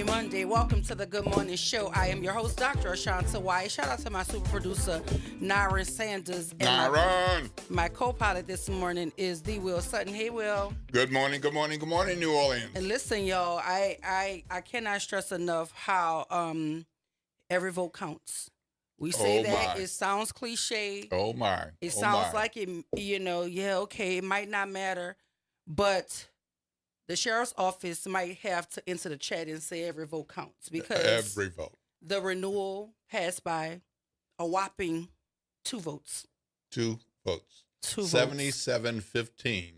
Monday. Welcome to the Good Morning Show. I am your host, Dr. Ashanta White. Shout out to my super producer, Nyron Sanders. And Nyron. my co-pilot this morning is the Will Sutton. Hey, Will. Good morning, good morning, good morning, New Orleans. And listen, y'all, I cannot stress enough how every vote counts. We say that it sounds cliche. Oh my. It sounds like it, okay, it might not matter, but the sheriff's office might have to enter the chat and say every vote counts because every vote. The renewal passed by a whopping 2 votes. 2 votes. 2 77-15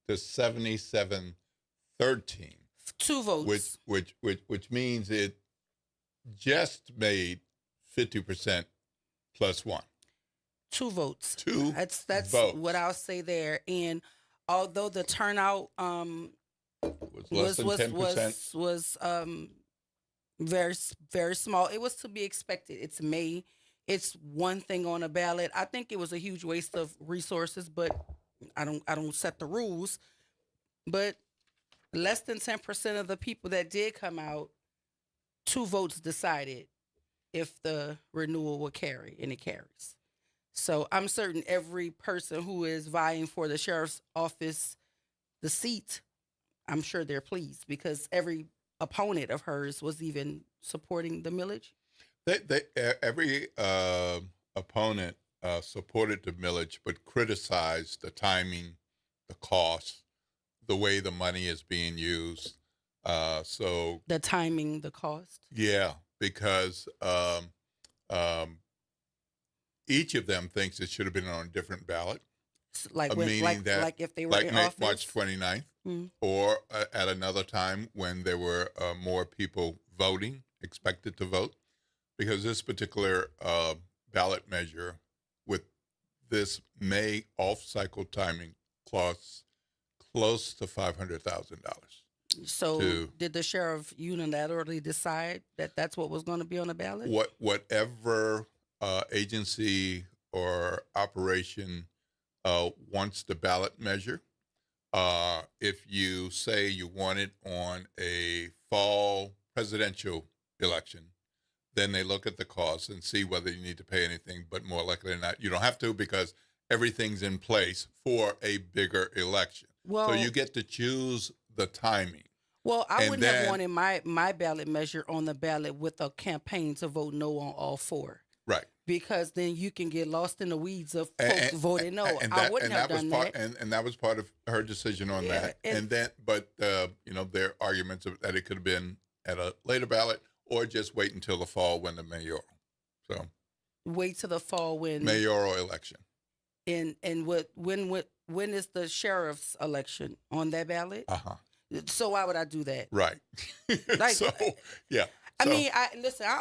to 77-13. 2 votes. Which means it just made 50% plus 1. 2 votes. 2 That's votes. what I'll say there. And although the turnout was less than 10%. was very, very small. It was to be expected. It's May. It's one thing on a ballot. I think it was a huge waste of resources, but I don't set the rules. But less than 10% of the people that did come out, 2 votes decided if the renewal will carry, and it carries. So I'm certain every person who is vying for the sheriff's office, the seat, I'm sure they're pleased because every opponent of hers was even supporting the millage. Every opponent supported the millage, but criticized the timing, the cost, the way the money is being used. So the timing, the cost. Yeah, because each of them thinks it should have been on a different ballot. Like if they were in office? March 29th, or at another time when there were more people voting, expected to vote, because this particular ballot measure with this May off-cycle timing costs close to $500,000. So did the sheriff unilaterally decide that that's what was going to be on the ballot? Whatever agency or operation wants the ballot measure. If you say you want it on a fall presidential election, then they look at the cost and see whether you need to pay anything, but more likely than not, you don't have to because everything's in place for a bigger election. So you get to choose the timing. Well, I wouldn't have wanted my ballot measure on the ballot with a campaign to vote no on all 4. Right. Because then you can get lost in the weeds of folks voting no. I wouldn't have done that. And that was part of her decision on that. But their arguments that it could have been at a later ballot or just wait until the fall when the mayoral. So wait till the fall when mayoral election. And when is the sheriff's election on that ballot? So why would I do that? Right. Yeah. I mean, I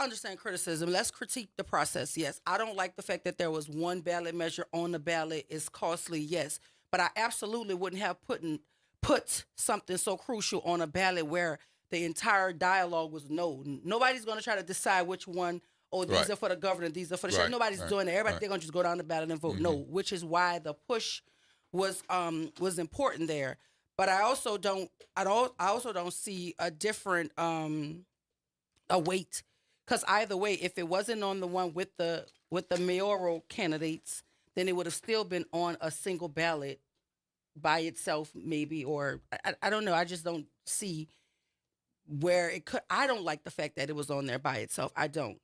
understand criticism. Let's critique the process. Yes. I don't like the fact that there was one ballot measure on the ballot. It's costly. Yes. But I absolutely wouldn't have put something so crucial on a ballot where the entire dialogue was no. Nobody's going to try to decide which one, these are for the governor, these are for the sheriff. Nobody's doing that. Everybody, they're going to just go down the ballot and vote no, which is why the push was important there. But I also don't see a different a weight, because either way, if it wasn't on the one with the mayoral candidates, then it would have still been on a single ballot by itself, maybe, or I don't know. I just don't see where it could. I don't like the fact that it was on there by itself. I don't.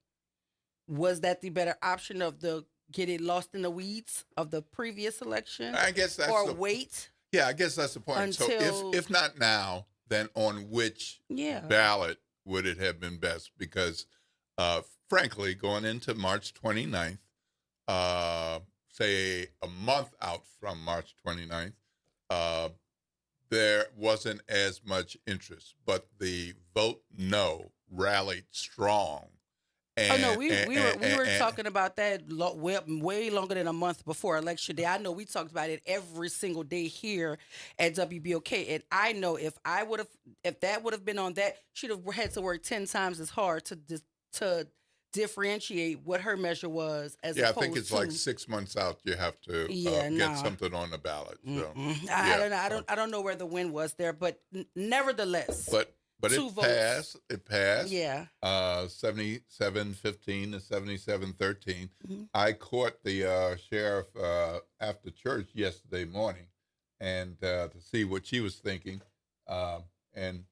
Was that the better option of the get it lost in the weeds of the previous election? I guess that's wait. Yeah, I guess that's the point. So if not now, then on which ballot would it have been best? Because, frankly, going into March 29th, say a month out from March 29th, there wasn't as much interest. But the vote no rallied strong. We were talking about that way longer than a month before Election Day. I know we talked about it every single day here at WBOK, and I know if that would have been on that, she'd have had to work 10 times as hard to differentiate what her measure was. I think it's like 6 months out. You have to get something on the ballot. So, I don't know where the win was there, but nevertheless. but two it votes. passed. It passed. Yeah. 77-15 to 77-13. Mhm. I caught the sheriff after church yesterday morning, and to see what she was thinking, and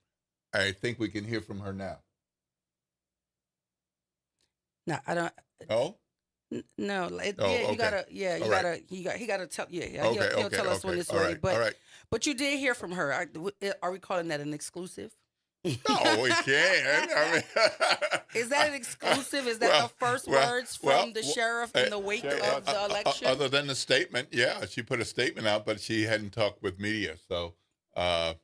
I think we can hear from her now. No, I don't. Oh, No, Oh, you okay. gotta, you All right. gotta, he gotta tell, he'll okay, tell us when okay. it's All ready. right, But all right. but you did hear from her. Are we calling that an exclusive? No, we can't. I mean, Is that an exclusive? Is that Well, the first well, words well, from the well, sheriff in the wake of the election? Other than the statement, yeah, she put a statement out, but she hadn't talked with media, so the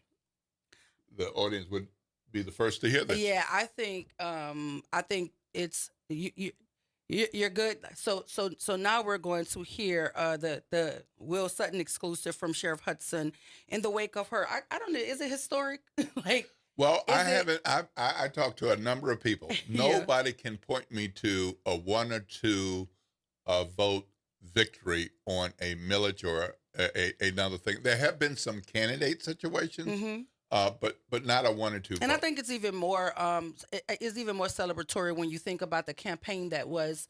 audience would be the first to hear this. Yeah, I think it's you're good. So now we're going to hear the Will Sutton exclusive from Sheriff Hudson in the wake of her. I don't know. Is it historic? Like, Well, I Is it- haven't. I talked to a number of people. Yeah. Nobody can point me to a 1 or 2 vote victory on a millage or another thing. There have been some candidate situations, mhm. but not a 1 or 2 And I vote. think it's even more it's even more celebratory when you think about the campaign that was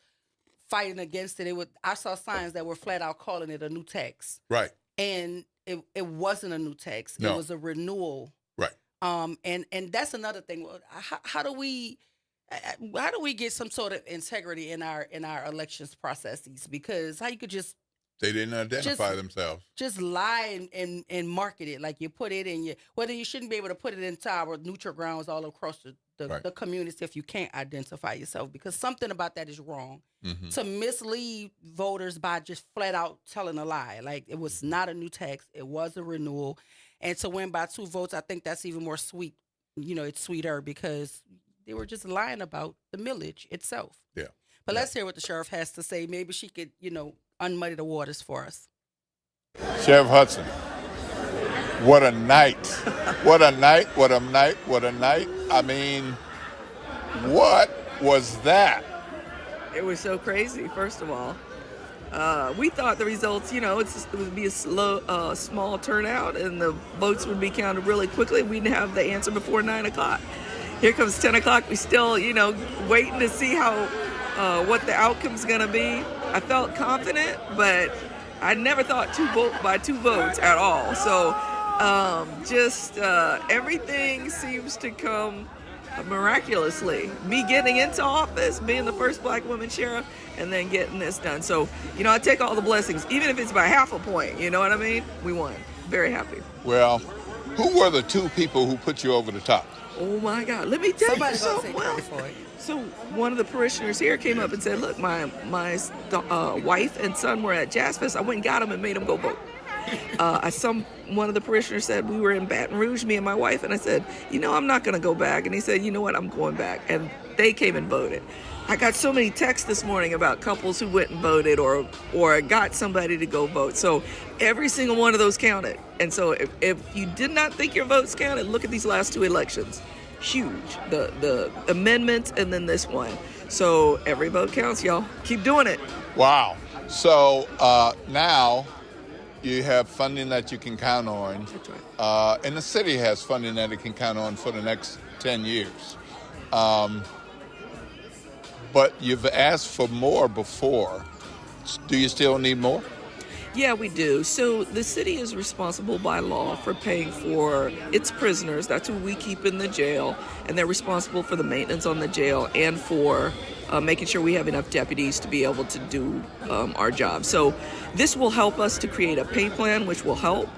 fighting against it. I saw signs that were flat out calling it a new tax, Right, and it wasn't a new tax. No. It was a renewal. right. And that's another thing. Well, how do we get some sort of integrity in our elections processes? Because how you could just They didn't identify themselves. lie and market it like you put it in your, whether you shouldn't be able to put it into our neutral grounds all across Right. the community if you can't identify yourself, because something about that is wrong. Hmm. To mislead voters by just flat out telling a lie, like it was not a new tax, it was a renewal, and to win by 2 votes, I think that's even more sweet. It's sweeter because they were just lying about the millage itself. Yeah. But Yeah. let's hear what the sheriff has to say. Maybe she could, unmuddy the waters for us. Sheriff Hudson, what a night! What a night! What a night! What a night! I mean, what was that? It was so crazy. First of all, we thought the results, it would be a small turnout, and the votes would be counted really quickly. We didn't have the answer before 9 o'clock. Here comes 10 o'clock. We still, waiting to see what the outcome's gonna be. I felt confident, but I never thought 2 votes at all. So, everything seems to come miraculously. Me getting into office, being the first black woman sheriff, and then getting this done. So, I take all the blessings, even if it's by half a point. You know what I mean? We won. Very happy. Well, who were the 2 people who put you over the top? Oh my God! Let me tell Somebody's you gonna something. take credit for it. So one of the parishioners here came up and said, "Look, my wife and son were at Jazz Fest. I went and got them and made them go vote." One of the parishioners said, we were in Baton Rouge, me and my wife, and I said, I'm not going to go back. And he said, you know what, I'm going back. And they came and voted. I got so many texts this morning about couples who went and voted or got somebody to go vote. So every single one of those counted. And so if you did not think your votes counted, look at these last 2 elections. Huge. The amendments and then this one. So every vote counts, y'all. Keep doing it. Wow. So now you have funding that you can count on. That's right. And the city has funding that it can count on for the next 10 years. But you've asked for more before. Do you still need more? Yeah, we do. So the city is responsible by law for paying for its prisoners. That's who we keep in the jail. And they're responsible for the maintenance on the jail and for making sure we have enough deputies to be able to do our job. So this will help us to create a pay plan, which will help.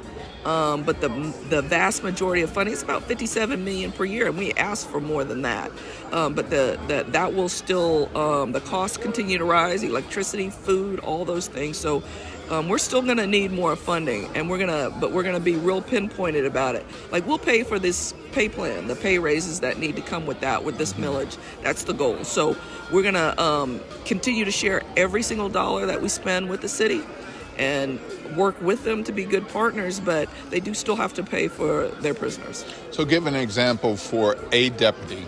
But the vast majority of funding is about $57 million per year, and we ask for more than that. But that will still the costs continue to rise: electricity, food, all those things. So we're still going to need more funding, and we're gonna be real pinpointed about it. Like, we'll pay for this pay plan, the pay raises that need to come with this millage. That's the goal. So we're gonna continue to share every single dollar that we spend with the city, and work with them to be good partners, but they do still have to pay for their prisoners. So give an example for a deputy,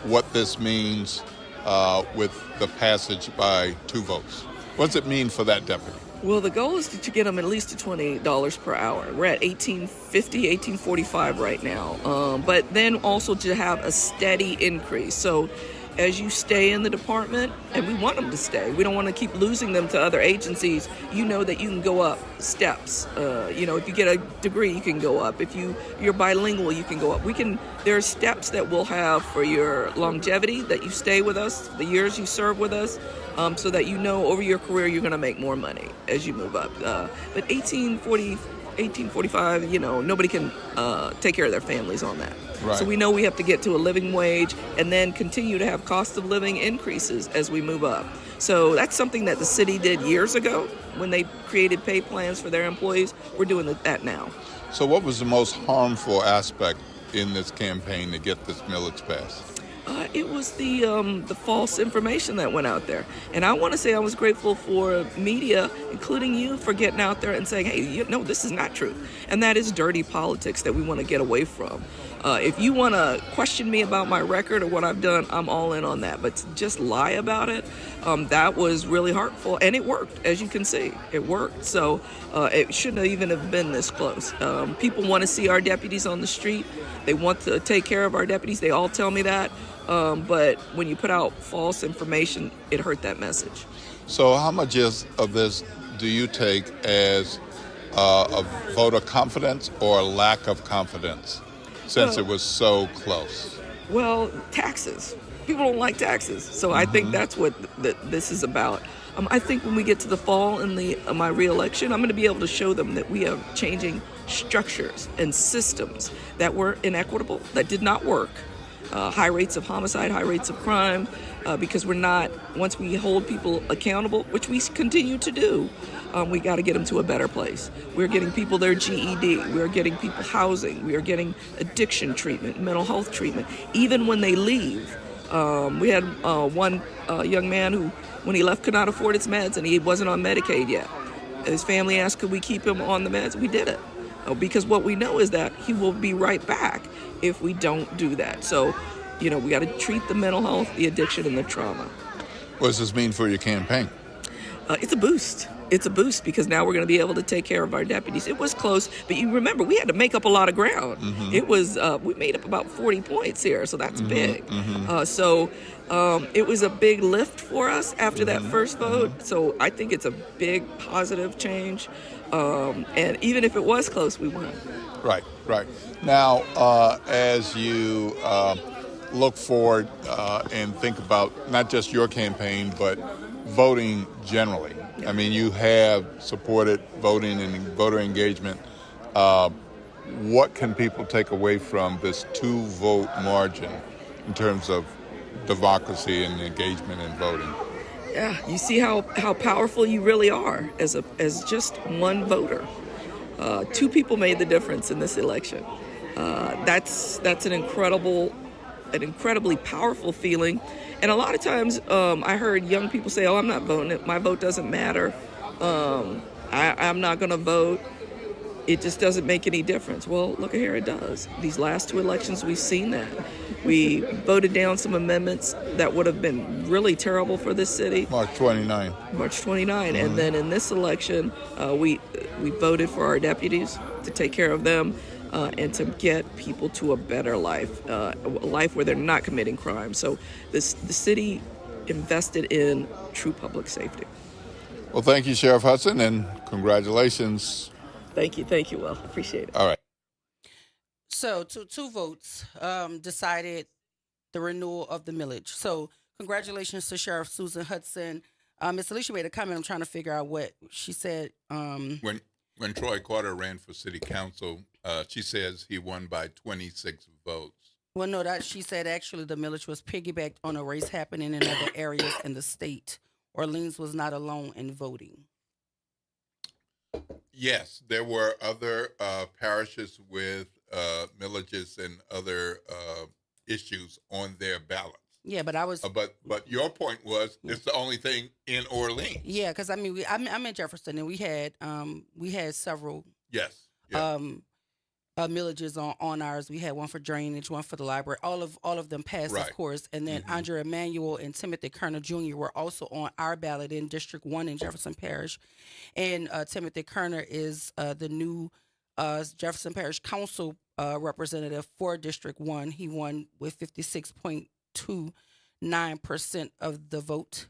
what this means with the passage by 2 votes. What does it mean for that deputy? Well, the goal is to get them at least to $20 per hour. We're at $18.50, $18.45 right now. But then also to have a steady increase. So as you stay in the department, and we want them to stay, we don't want to keep losing them to other agencies. You know that you can go up steps. If you get a degree, you can go up. If you're bilingual, you can go up. There are steps that we'll have for your longevity, that you stay with us, the years you serve with us, so that you know over your career you're going to make more money as you move up. But 1845, nobody can take care of their families on that. Right. So we know we have to get to a living wage and then continue to have cost of living increases as we move up. So that's something that the city did years ago when they created pay plans for their employees. We're doing that now. So what was the most harmful aspect in this campaign to get this millage passed? It was the false information that went out there. And I want to say I was grateful for media, including you, for getting out there and saying, hey, this is not true. And that is dirty politics that we want to get away from. If you want to question me about my record or what I've done, I'm all in on that. But to just lie about it, that was really hurtful. And it worked, as you can see. It worked. So it shouldn't even have been this close. People want to see our deputies on the street. They want to take care of our deputies. They all tell me that. But when you put out false information, it hurt that message. So how much of this do you take as a vote of confidence or a lack of confidence, since it was so close? Well, taxes. People don't like taxes. So I think that's what this is about. I think when we get to the fall in my re-election, I'm going to be able to show them that we are changing structures and systems that were inequitable, that did not work. High rates of homicide, high rates of crime, because once we hold people accountable, which we continue to do, we got to get them to a better place. We're getting people their GED. We're getting people housing. We are getting addiction treatment, mental health treatment. Even when they leave, we had one young man who, when he left, could not afford his meds, and he wasn't on Medicaid yet. His family asked, could we keep him on the meds? We did it. Because what we know is that he will be right back if we don't do that. So, we got to treat the mental health, the addiction, and the trauma. What does this mean for your campaign? It's a boost. It's a boost because now we're going to be able to take care of our deputies. It was close, but you remember we had to make up a lot of ground. It was we made up about 40 points here, so that's big. It was a big lift for us after that first vote. So I think it's a big positive change. And even if it was close, we won. Right. Now, as you look forward and think about not just your campaign, but voting generally. I mean, you have supported voting and voter engagement. What can people take away from this 2-vote margin in terms of democracy and engagement in voting? Yeah, you see how powerful you really are as just one voter. 2 people made the difference in this election. That's an incredibly powerful feeling. And a lot of times I heard young people say, I'm not voting. My vote doesn't matter. I'm not going to vote. It just doesn't make any difference. Well, look here, it does. These last 2 elections, we've seen that. We voted down some amendments that would have been really terrible for this city. March 29. And then in this election, we voted for our deputies to take care of them. And to get people to a better life, a life where they're not committing crime. So the city invested in true public safety. Well, thank you, Sheriff Hudson, and congratulations. Thank you, Will. Appreciate it. All right. So 2 votes decided the renewal of the millage. So congratulations to Sheriff Susan Hudson. Ms. Alicia made a comment. I'm trying to figure out what she said. When Troy Carter ran for city council, she says he won by 26 votes. Well, no, that she said actually the millage was piggybacked on a race happening in other areas in the state. Orleans was not alone in voting. Yes, there were other parishes with millages and other issues on their ballots. Yeah, but I was. But your point was it's the only thing in Orleans. Yeah, because I mean, I'm in Jefferson, and we had several. Yes. millages on ours. We had one for drainage, one for the library. All of them passed, Right. of course. And then Andre Emanuel and Timothy Kerner Jr. were also on our ballot in District 1 in Jefferson Parish. And Timothy Kerner is the new Jefferson Parish Council representative for District 1. He won with 56.29% of the vote.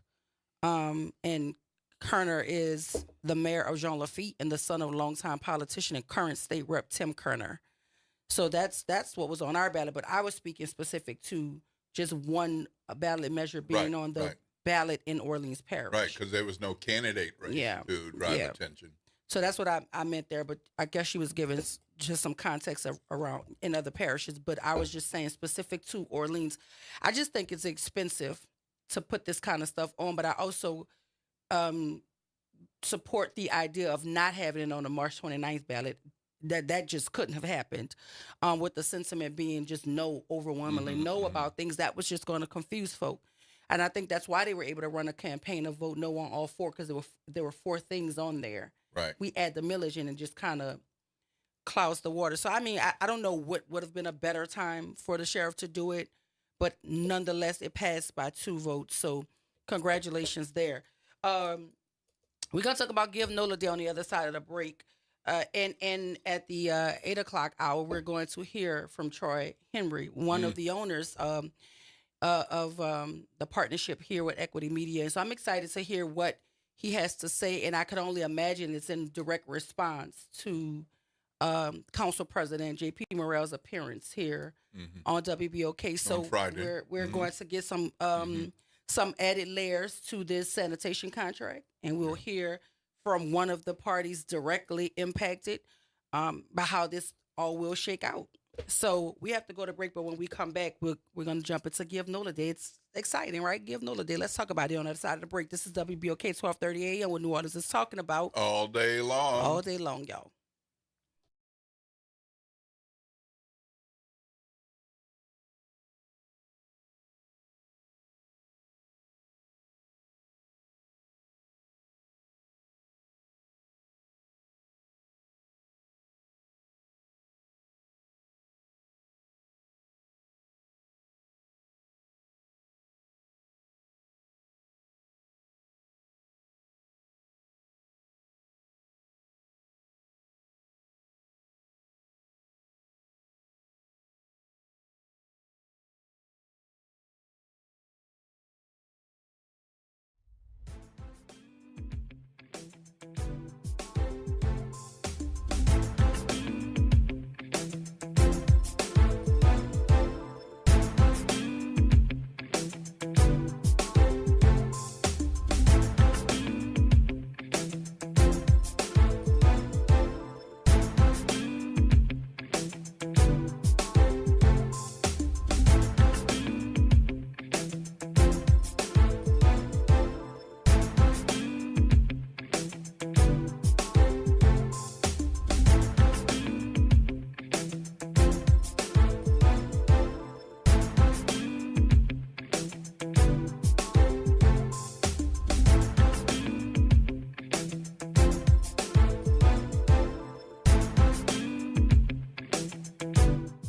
And Kerner is the mayor of Jean Lafitte and the son of a longtime politician and current state rep Tim Kerner. So that's what was on our ballot. But I was speaking specific to just one ballot measure being Right, on the right. ballot in Orleans Parish. Right, because there was no candidate race Yeah, to drive yeah. attention. So that's what I meant there. But I guess she was giving just some context around in other parishes. But I was just saying specific to Orleans. I just think it's expensive to put this kind of stuff on. But I also support the idea of not having it on the March 29th ballot. That just couldn't have happened, with the sentiment being just no, overwhelmingly no about things. That was just going to confuse folk. And I think that's why they were able to run a campaign of vote no on all four, because there were four things on there. Right. We add the millage in and just kind of clouds the water. So, I mean, I don't know what would have been a better time for the sheriff to do it, but nonetheless, it passed by 2 votes. So congratulations there. We're going to talk about Give NOLA Day on the other side of the break. And at the 8 o'clock hour, we're going to hear from Troy Henry, one of the owners of the partnership here with Equity Media. And so I'm excited to hear what he has to say. And I can only imagine it's in direct response to Council President J.P. Morrell's appearance here on WBOK. So On Friday. we're going to get some added layers to this sanitation contract, and we'll hear from one of the parties directly impacted by how this all will shake out. So we have to go to break, but when we come back, we're going to jump into Give NOLA Day. It's exciting, right? Give NOLA Day. Let's talk about it on the other side of the break. This is WBOK 1230 AM, what New Orleans is talking about All day long. all day long, y'all.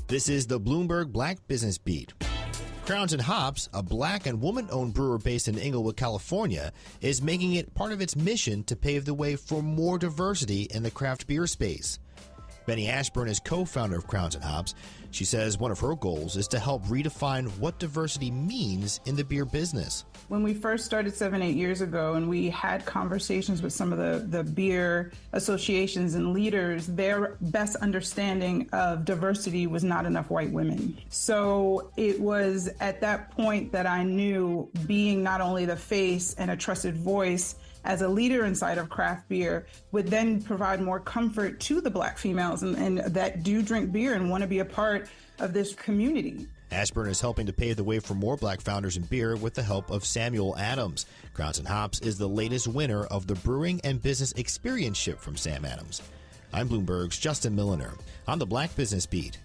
This is the Bloomberg Black Business Beat. Crowns and Hops, a black and woman-owned brewer based in Inglewood, California, is making it part of its mission to pave the way for more diversity in the craft beer space. Benny Ashburn is co-founder of Crowns and Hops. She says one of her goals is to help redefine what diversity means in the beer business. When we first started 7-8 years ago and we had conversations with some of the beer associations and leaders, their best understanding of diversity was not enough white women. So it was at that point that I knew being not only the face and a trusted voice as a leader inside of craft beer would then provide more comfort to the Black females and that do drink beer and want to be a part of this community. Ashburn is helping to pave the way for more black founders in beer with the help of Samuel Adams. Crowns and Hops is the latest winner of the Brewing and Business Experience Ship from Sam Adams. I'm Bloomberg's Justin Milliner on the Black Business Beat.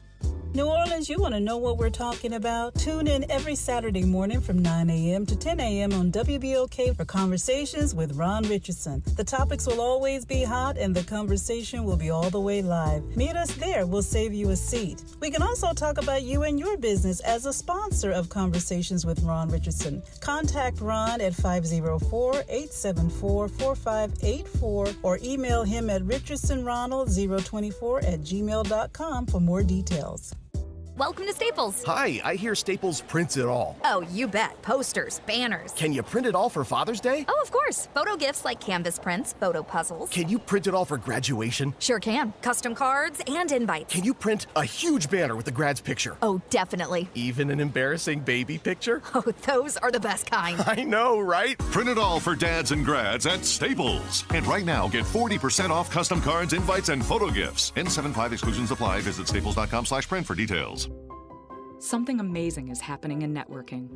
New Orleans, you want to know what we're talking about? Tune in every Saturday morning from 9 a.m. to 10 a.m. on WBOK for Conversations with Ron Richardson. The topics will always be hot and the conversation will be all the way live. Meet us there. We'll save you a seat. We can also talk about you and your business as a sponsor of Conversations with Ron Richardson. Contact Ron at 504-874-4584 or email him at richardsonronald024@gmail.com for more details. Welcome to Staples. Hi, I hear Staples prints it all. Oh, you bet. Posters, banners. Can you print it all for Father's Day? Oh, of course. Photo gifts like canvas prints, photo puzzles. Can you print it all for graduation? Sure can. Custom cards and invites. Can you print a huge banner with the grad's picture? Oh, definitely. Even an embarrassing baby picture? Oh, those are the best kind. I know, right? Print it all for dads and grads at Staples. And right now, get 40% off custom cards, invites, and photo gifts. N75 exclusions apply. Visit staples.com/print for details. Something amazing is happening in networking.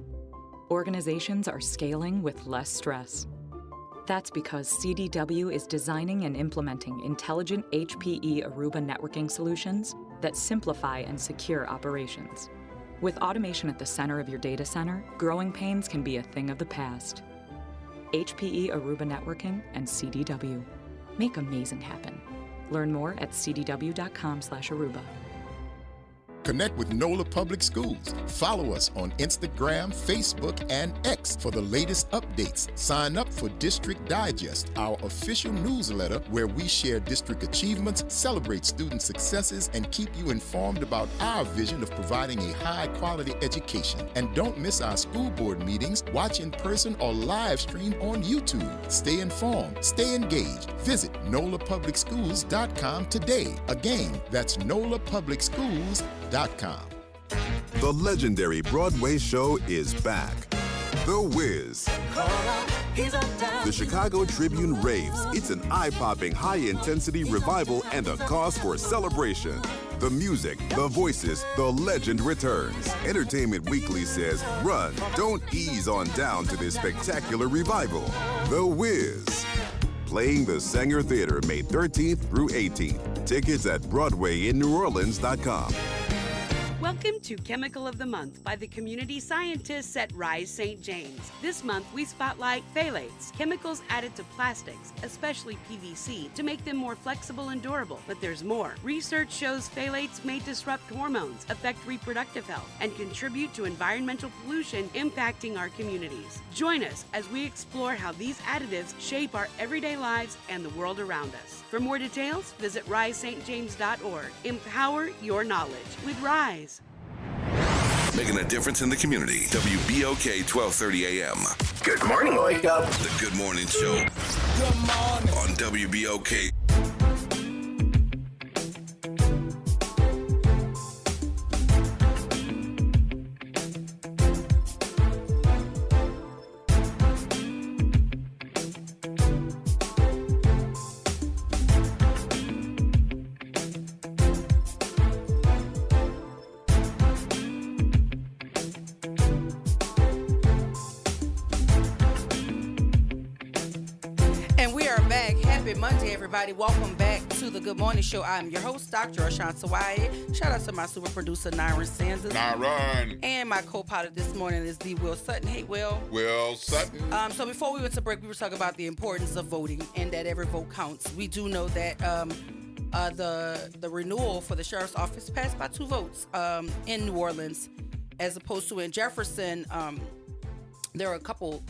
Organizations are scaling with less stress. That's because CDW is designing and implementing intelligent HPE Aruba networking solutions that simplify and secure operations. With automation at the center of your data center, growing pains can be a thing of the past. HPE Aruba Networking and CDW. Make amazing happen. Learn more at cdw.com/Aruba. Connect with NOLA Public Schools. Follow us on Instagram, Facebook, and X for the latest updates. Sign up for District Digest, our official newsletter where we share district achievements, celebrate student successes, and keep you informed about our vision of providing a high-quality education. And don't miss our school board meetings. Watch in person or live stream on YouTube. Stay informed. Stay engaged. Visit NOLAPublicSchools.com today. Again, that's NOLAPublicSchools.com. The legendary Broadway show is back. The Wiz. The Chicago Tribune raves. It's an eye-popping, high-intensity revival and a cause for celebration. The music, the voices, the legend returns. Entertainment Weekly says, run, don't ease on down to this spectacular revival. The Wiz. Playing the Sanger Theater May 13th through 18th. Tickets at BroadwayInNewOrleans.com. Welcome to Chemical of the Month by the community scientists at Rise St. James. This month, we spotlight phthalates, chemicals added to plastics, especially PVC, to make them more flexible and durable. But there's more. Research shows phthalates may disrupt hormones, affect reproductive health, and contribute to environmental pollution impacting our communities. Join us as we explore how these additives shape our everyday lives and the world around us. For more details, visit risestjames.org. Empower your knowledge with Rise. Making a difference in the community. WBOK 1230 AM. Good morning, wake up. The Good Morning Show. Good morning. On WBOK. Monday, everybody. Welcome back to the Good Morning Show. I'm your host, Dr. Ashanta Wyatt. Shout out to my super producer, Nyron Sanders. Nyron. And my co-pilot this morning is the Will Sutton. Hey, Will. Will Sutton. So before we went to break, we were talking about the importance of voting and that every vote counts. We do know that the renewal for the sheriff's office passed by 2 votes in New Orleans, as opposed to in Jefferson. There are a couple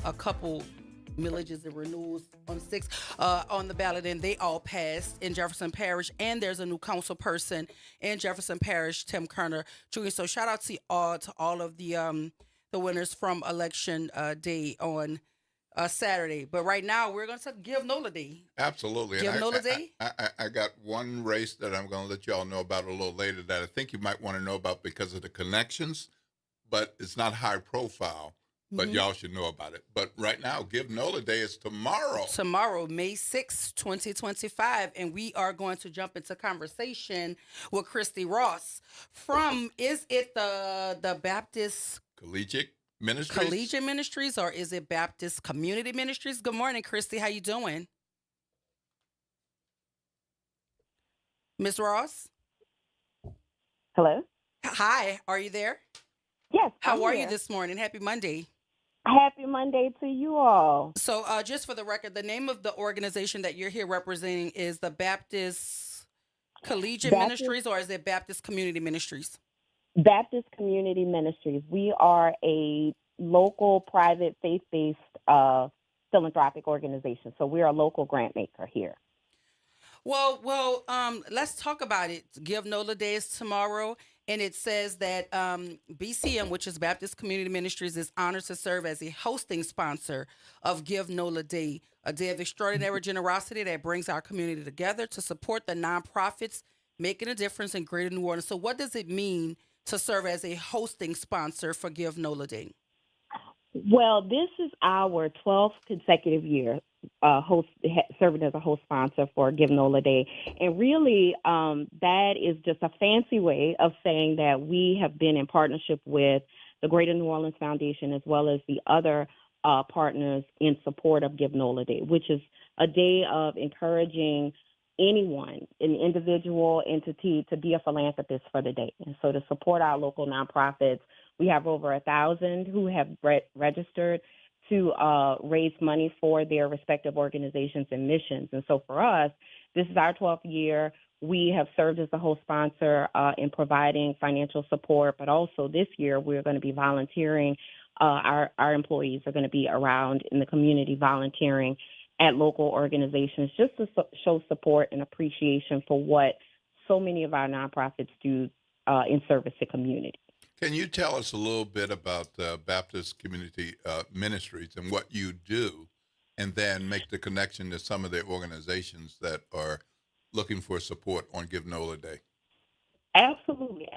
millages and renewals on 6 on the ballot, and they all passed in Jefferson Parish. And there's a new council person in Jefferson Parish, Tim Kerner Jr. So shout out to all of the winners from election day on Saturday. But right now we're going to give NOLA Day. Absolutely. Give NOLA Day. I got one race that I'm going to let y'all know about a little later that I think you might want to know about because of the connections, but it's not high profile. But y'all should know about it. But right now, Give NOLA Day is tomorrow. Tomorrow, May 6, 2025. And we are going to jump into conversation with Christy Ross from, is it the Baptist Collegiate Ministries? Or is it Baptist Community Ministries? Good morning, Christy. How you doing? Ms. Ross? Hello? Hi, are you there? Yes. How I'm are here. you this morning? Happy Monday. Happy Monday to you all. So, just for the record, the name of the organization that you're here representing is the Baptist Collegiate Ministries, or is it Baptist Community Ministries? Baptist Community Ministries. We are a local, private, faith-based philanthropic organization. So we're a local grant maker here. Well, let's talk about it. Give NOLA Day is tomorrow, and it says that BCM, which is Baptist Community Ministries, is honored to serve as a hosting sponsor of Give NOLA Day, a day of extraordinary generosity that brings our community together to support the nonprofits making a difference in Greater New Orleans. So what does it mean to serve as a hosting sponsor for Give NOLA Day? Well, this is our 12th consecutive year serving as a host sponsor for Give NOLA Day. And really, that is just a fancy way of saying that we have been in partnership with the Greater New Orleans Foundation as well as the other partners in support of Give NOLA Day, which is a day of encouraging anyone, an individual entity, to be a philanthropist for the day. And so to support our local nonprofits, we have over 1,000 who have registered to raise money for their respective organizations and missions. And so for us, this is our 12th year. We have served as the host sponsor in providing financial support, but also this year we're going to be volunteering. Our employees are going to be around in the community volunteering at local organizations just to show support and appreciation for what so many of our nonprofits do in service to community. Can you tell us a little bit about Baptist Community Ministries and what you do, and then make the connection to some of the organizations that are looking for support on Give NOLA Day? Absolutely.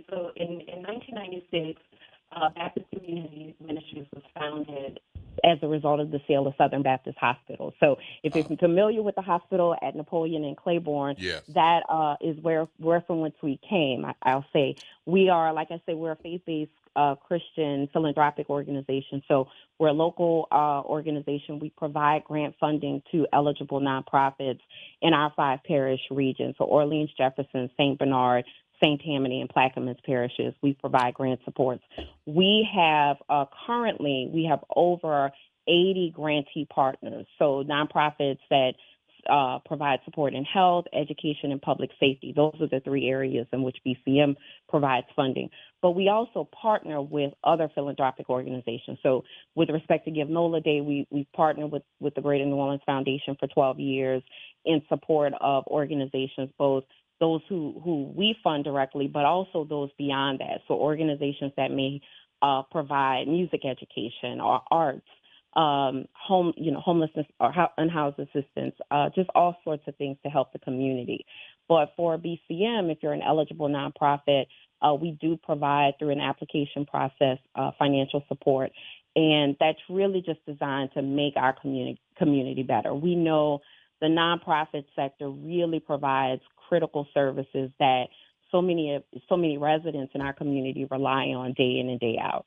So in 1996, Baptist Community Ministries was founded as a result of the sale of Southern Baptist Hospital. So if you're familiar with the hospital at Napoleon and Claiborne, yes, that is where from whence we came. I'll say we are, like I said, we're a faith-based Christian philanthropic organization. So we're a local organization. We provide grant funding to eligible nonprofits in our 5 parish regions. So Orleans, Jefferson, St. Bernard, St. Tammany, and Plaquemines parishes. We provide grant supports. We have currently over 80 grantee partners, so nonprofits that provide support in health, education, and public safety. Those are the 3 areas in which BCM provides funding. But we also partner with other philanthropic organizations. So with respect to Give NOLA Day, we've partnered with the Greater New Orleans Foundation for 12 years in support of organizations, both those who we fund directly, but also those beyond that. So organizations that may provide music education or arts, homelessness or unhoused assistance, just all sorts of things to help the community. But for BCM, if you're an eligible nonprofit, we do provide through an application process financial support. And that's really just designed to make our community better. We know the nonprofit sector really provides critical services that so many residents in our community rely on day in and day out.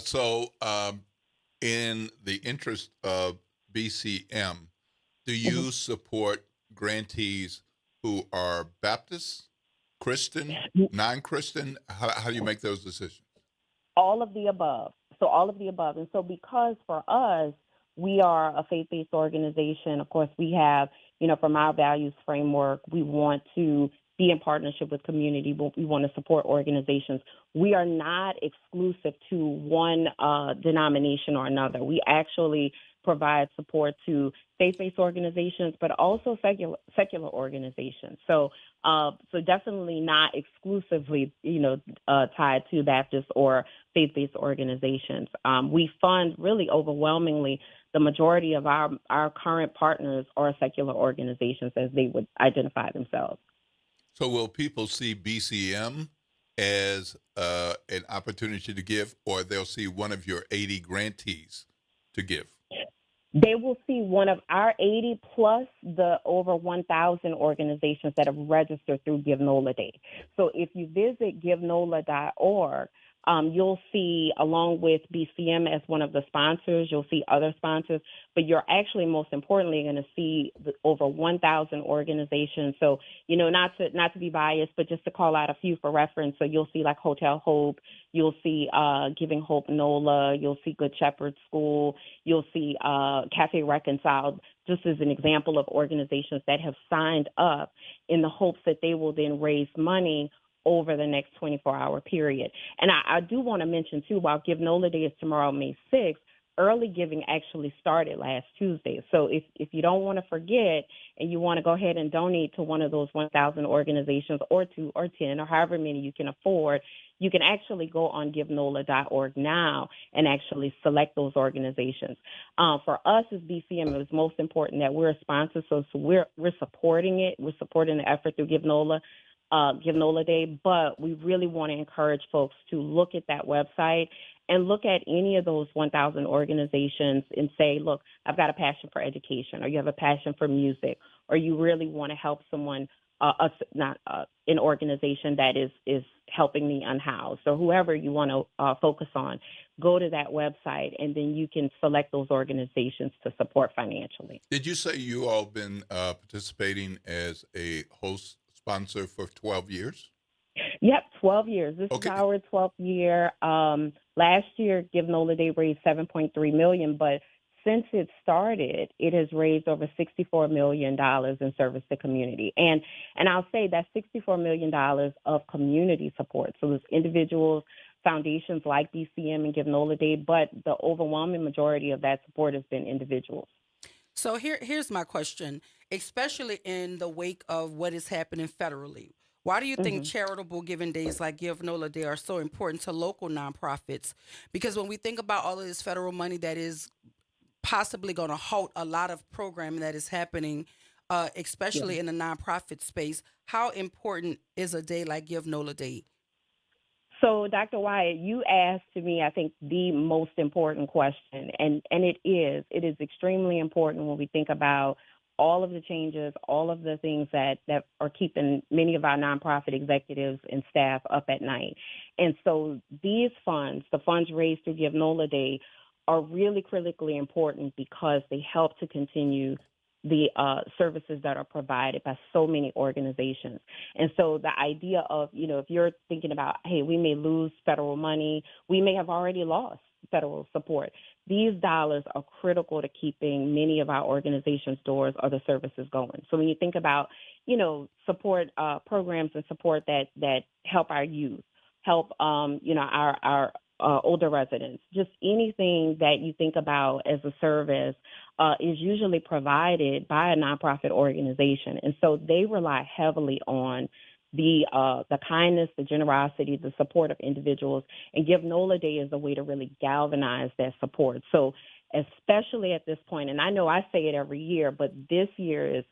So in the interest of BCM, do you support grantees who are Baptist, Christian, non-Christian? How do you make those decisions? All of the above. So all of the above. And so because for us, we are a faith-based organization, of course, we have, from our values framework, we want to be in partnership with community. We want to support organizations. We are not exclusive to one denomination or another. We actually provide support to faith-based organizations, but also secular organizations. So definitely not exclusively, tied to Baptist or faith-based organizations. We fund really overwhelmingly the majority of our current partners are secular organizations, as they would identify themselves. So will people see BCM as an opportunity to give, or they'll see one of your 80 grantees to give? They will see one of our 80 plus the over 1,000 organizations that have registered through Give NOLA Day. So if you visit givenola.org, You'll see, along with BCM as one of the sponsors, you'll see other sponsors, but you're actually most importantly going to see over 1,000 organizations. So, not to be biased, but just to call out a few for reference. So you'll see like Hotel Hope, you'll see Giving Hope NOLA, you'll see Good Shepherd School, you'll see Cafe Reconciled, just as an example of organizations that have signed up in the hopes that they will then raise money over the next 24-hour period. And I do want to mention, too, while Give NOLA Day is tomorrow, May 6th, early giving actually started last Tuesday. So if you don't want to forget and you want to go ahead and donate to one of those 1,000 organizations or 2 or 10 or however many you can afford, you can actually go on givenola.org now and actually select those organizations. For us as BCM, it was most important that we're a sponsor, so we're supporting it. We're supporting the effort through Give NOLA Day, but we really want to encourage folks to look at that website and look at any of those 1,000 organizations and say, look, I've got a passion for education, or you have a passion for music, or you really want to help someone, an organization that is helping the unhoused, or whoever you want to focus on. Go to that website, and then you can select those organizations to support financially. Did you say you all been participating as a host sponsor for 12 years? Yep, 12 years. This is our 12th year. Last year, Give NOLA Day raised $7.3 million, but since it started, it has raised over $64 million in service to community. And I'll say that's $64 million of community support. So there's individuals, foundations like BCM and Give NOLA Day, but the overwhelming majority of that support has been individuals. So here's my question, especially in the wake of what is happening federally. Why do you think charitable giving days like Give NOLA Day are so important to local nonprofits? Because when we think about all of this federal money that is possibly going to halt a lot of programming that is happening, especially in the nonprofit space, how important is a day like Give NOLA Day? So, Dr. Wyatt, you asked to me, I think, the most important question, and it is extremely important when we think about all of the changes, all of the things that are keeping many of our nonprofit executives and staff up at night. And so these funds, the funds raised through Give NOLA Day, are really critically important because they help to continue the services that are provided by so many organizations. And so the idea of, if you're thinking about, hey, we may lose federal money, we may have already lost federal support. These dollars are critical to keeping many of our organizations' doors or the services going. So when you think about, support programs and support that help our youth, help, our older residents, just anything that you think about as a service is usually provided by a nonprofit organization. And so they rely heavily on the kindness, the generosity, the support of individuals, and Give NOLA Day is a way to really galvanize that support. So especially at this point, and I know I say it every year, but this year is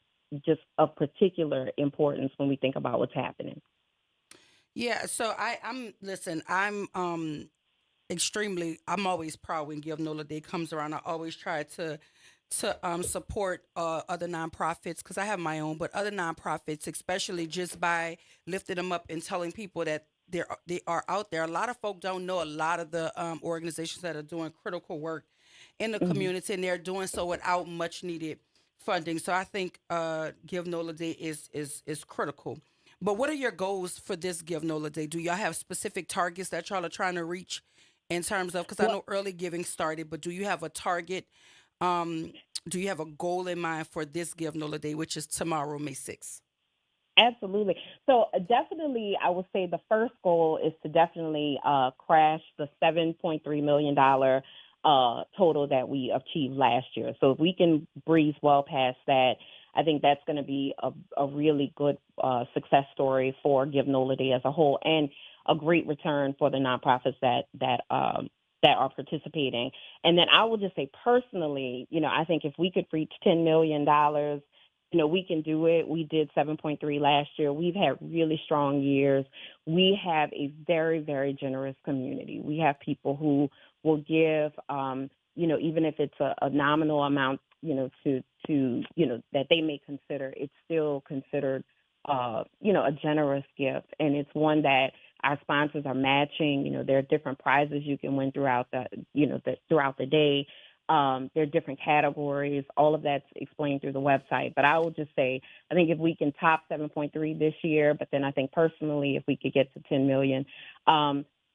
just of particular importance when we think about what's happening. Yeah, so I'm always proud when Give NOLA Day comes around. I always try to support other nonprofits because I have my own, but other nonprofits, especially just by lifting them up and telling people that they are out there. A lot of folk don't know a lot of the organizations that are doing critical work in the community, and they're doing so without much needed funding. So I think Give NOLA Day is critical. But what are your goals for this Give NOLA Day? Do y'all have specific targets that y'all are trying to reach in terms of, because I know early giving started, but do you have a target? Do you have a goal in mind for this Give NOLA Day, which is tomorrow, May 6th? Absolutely. So definitely, I would say the first goal is to definitely crash the $7.3 million total that we achieved last year. So if we can breeze well past that, I think that's going to be a really good success story for Give NOLA Day as a whole, and a great return for the nonprofits that are participating. And then I will just say personally, I think if we could reach $10 million, we can do it. We did 7.3 last year. We've had really strong years. We have a very, very generous community. We have people who will give, even if it's a nominal amount, to that they may consider, it's still considered, a generous gift. And it's one that Our sponsors are matching. There are different prizes you can win throughout throughout the day. There are different categories. All of that's explained through the website. But I will just say, I think if we can top 7.3 this year, but then I think personally, if we could get to 10 million.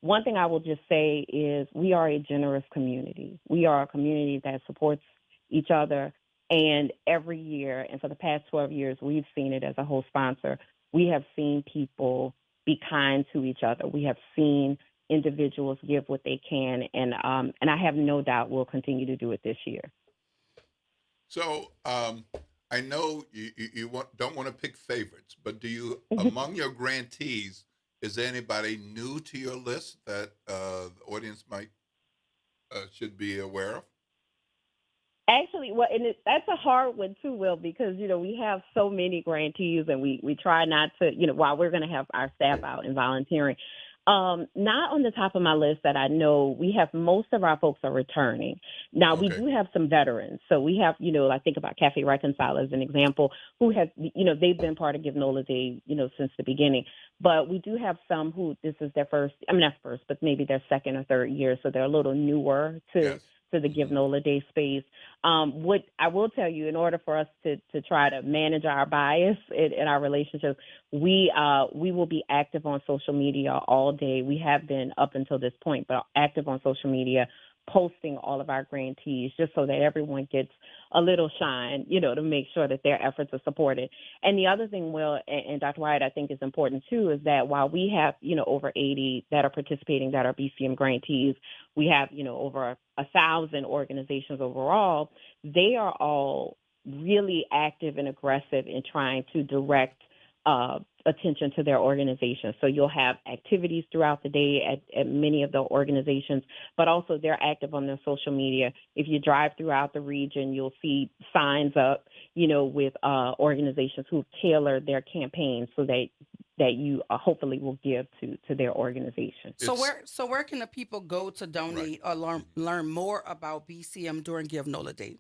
One thing I will just say is we are a generous community. We are a community that supports each other. And every year, and for the past 12 years, we've seen it as a host sponsor. We have seen people be kind to each other. We have seen individuals give what they can, and I have no doubt we'll continue to do it this year. So I know you don't want to pick favorites, but do you, among your grantees, is there anybody new to your list that the audience might should be aware of? Actually, that's a hard one too, Will, because, we have so many grantees and we try not to, while we're going to have our staff out and volunteering. Not on the top of my list that I know. We have most of our folks are returning. Now, we do have some veterans. So we have, I think about Cafe Reconcile as an example, who have, they've been part of Give NOLA Day, since the beginning. But we do have some who this is their first, not first, but maybe their second or third year. So they're a little newer to the Give NOLA Day space. What I will tell you, in order for us to try to manage our bias in our relationships, we will be active on social media all day. We have been up until this point, but active on social media, posting all of our grantees just so that everyone gets a little shine, to make sure that their efforts are supported. And the other thing, Will, and Dr. Wyatt, I think is important too, is that while we have, over 80 that are participating that are BCM grantees, we have, over 1,000 organizations overall, they are all really active and aggressive in trying to direct attention to their organization. So you'll have activities throughout the day at many of the organizations, but also they're active on their social media. If you drive throughout the region, you'll see signs up, with organizations who've tailored their campaigns so that you hopefully will give to their organization. So where can the people go to donate or learn more about BCM during Give NOLA Day?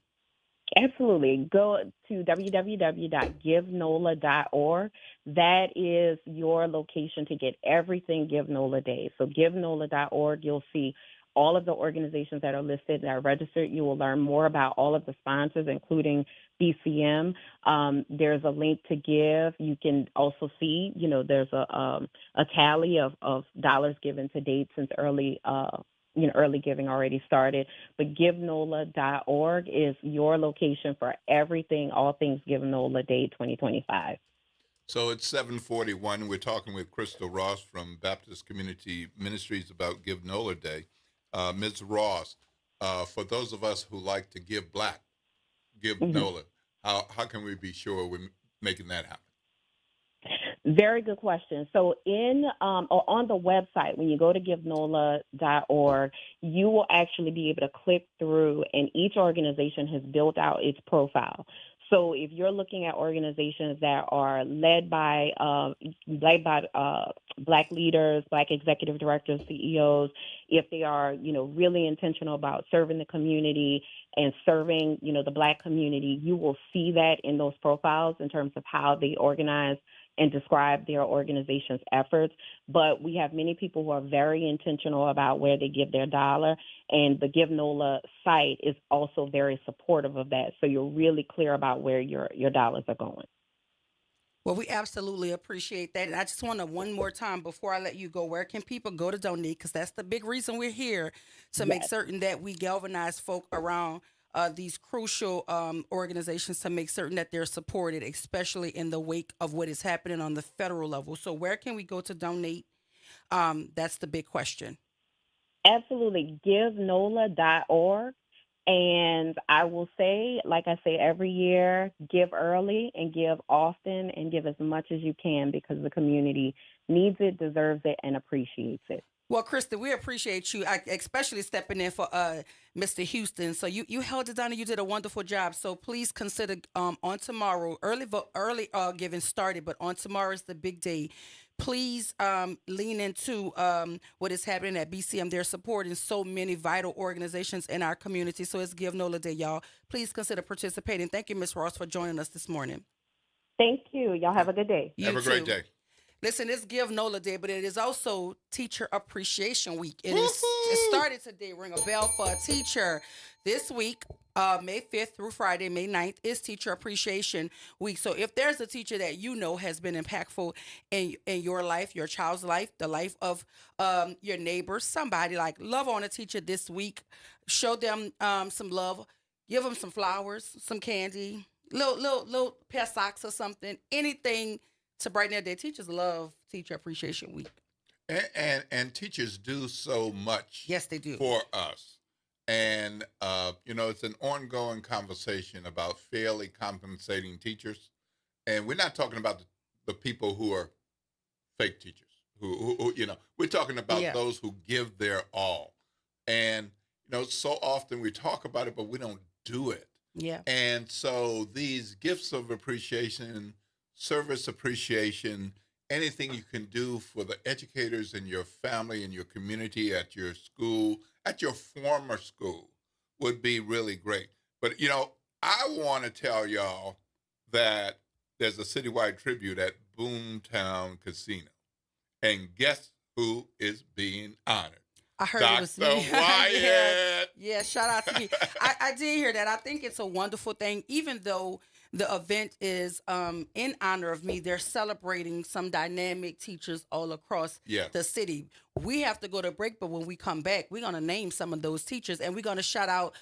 Absolutely. Go to www.givenola.org. That is your location to get everything Give NOLA Day. So givenola.org, you'll see all of the organizations that are listed that are registered. You will learn more about all of the sponsors, including BCM. There's a link to give. You can also see, there's a tally of dollars given to date since early giving already started. But givenola.org is your location for everything, all things Give NOLA Day 2025. So it's 7:41. We're talking with Crystal Ross from Baptist Community Ministries about Give NOLA Day. Ms. Ross, for those of us who like to give black, give NOLA, how can we be sure we're making that happen? Very good question. So on the website, when you go to givenola.org, you will actually be able to click through, and each organization has built out its profile. So if you're looking at organizations that are led by Black leaders, Black executive directors, CEOs, if they are, really intentional about serving the community and serving, the Black community, you will see that in those profiles in terms of how they organize and describe their organization's efforts. But we have many people who are very intentional about where they give their dollar, and the Give NOLA site is also very supportive of that. So you're really clear about where your dollars are going. Well, we absolutely appreciate that. And I just want to, one more time before I let you go, where can people go to donate? Because that's the big reason we're here, to make certain that we galvanize folk around these crucial organizations to make certain that they're supported, especially in the wake of what is happening on the federal level. So where can we go to donate? That's the big question. Absolutely. GiveNOLA.org. And I will say, like I say every year, give early and give often and give as much as you can, because the community needs it, deserves it, and appreciates it. Well, Krista, we appreciate you, especially stepping in for Mr. Houston. So you held it down and you did a wonderful job. So please consider on tomorrow, early giving started, but on tomorrow is the big day. Please lean into what is happening at BCM. They're supporting so many vital organizations in our community. So it's Give NOLA Day, y'all. Please consider participating. Thank you, Ms. Ross, for joining us this morning. Thank you. Y'all have a good day. Have a great day. Listen, it's Give NOLA Day, but it is also Teacher Appreciation Week. It started today. Ring a bell for a teacher. This week, May 5th through Friday, May 9th, is Teacher Appreciation Week. So if there's a teacher that you know has been impactful in your life, your child's life, the life of your neighbors, somebody, like, love on a teacher this week. Show them some love. Give them some flowers, some candy, little pair of socks or something, anything to brighten their day. Teachers love Teacher Appreciation Week. And teachers do so much. Yes, they do. For us. And, it's an ongoing conversation about fairly compensating teachers. And we're not talking about the people who are fake teachers, who we're talking about those who give their all. And, so often we talk about it, but we don't do it. Yeah. And so these gifts of appreciation, service appreciation, anything you can do for the educators in your family, in your community, at your school, at your former school would be really great. But, I want to tell y'all that there's a citywide tribute at Boomtown Casino. And guess who is being honored? I heard Dr. it was me. Wyatt. Yeah, shout out to me. I did hear that. I think it's a wonderful thing. Even though the event is in honor of me, they're celebrating some dynamic teachers all across the city. We have to go to break, but when we come back, we're going to name some of those teachers, and we're going to shout out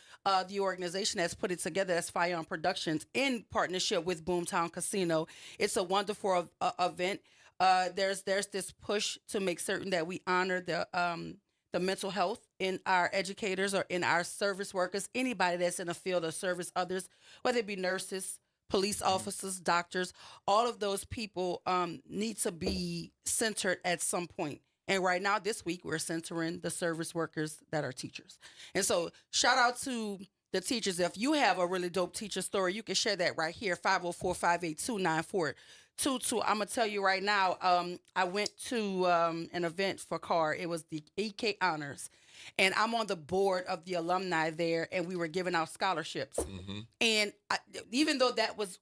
the organization that's put it together, that's Fire On Productions, in partnership with Boomtown Casino. It's a wonderful event. There's this push to make certain that we honor the mental health in our educators or in our service workers, anybody that's in the field of service others, whether it be nurses, police officers, doctors, all of those people need to be centered at some point. And right now, this week, we're centering the service workers that are teachers. And so shout out to the teachers. If you have a really dope teacher story, you can share that right here, 504-582-9422. I'm going to tell you right now, I went to an event for CAR. It was the EK Honors. And I'm on the board of the alumni there, and we were giving out scholarships. Mm-hmm. And even though that was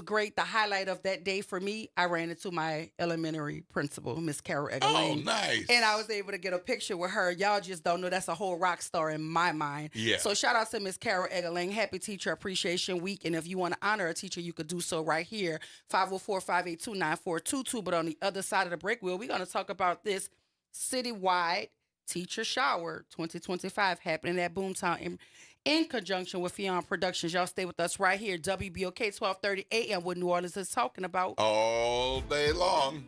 great, the highlight of that day for me, I ran into my elementary principal, Miss Carol Eggerling. Oh, nice. And I was able to get a picture with her. Y'all just don't know, that's a whole rock star in my mind. Yeah. So shout out to Miss Carol Eggerling. Happy Teacher Appreciation Week. And if you want to honor a teacher, you could do so right here, 504-582-9422. But on the other side of the break wheel, we're going to talk about this citywide Teacher Shower 2025 happening at Boomtown in conjunction with Fire On Productions. Y'all stay with us right here, WBOK 1230 AM, what New Orleans is talking about all day long.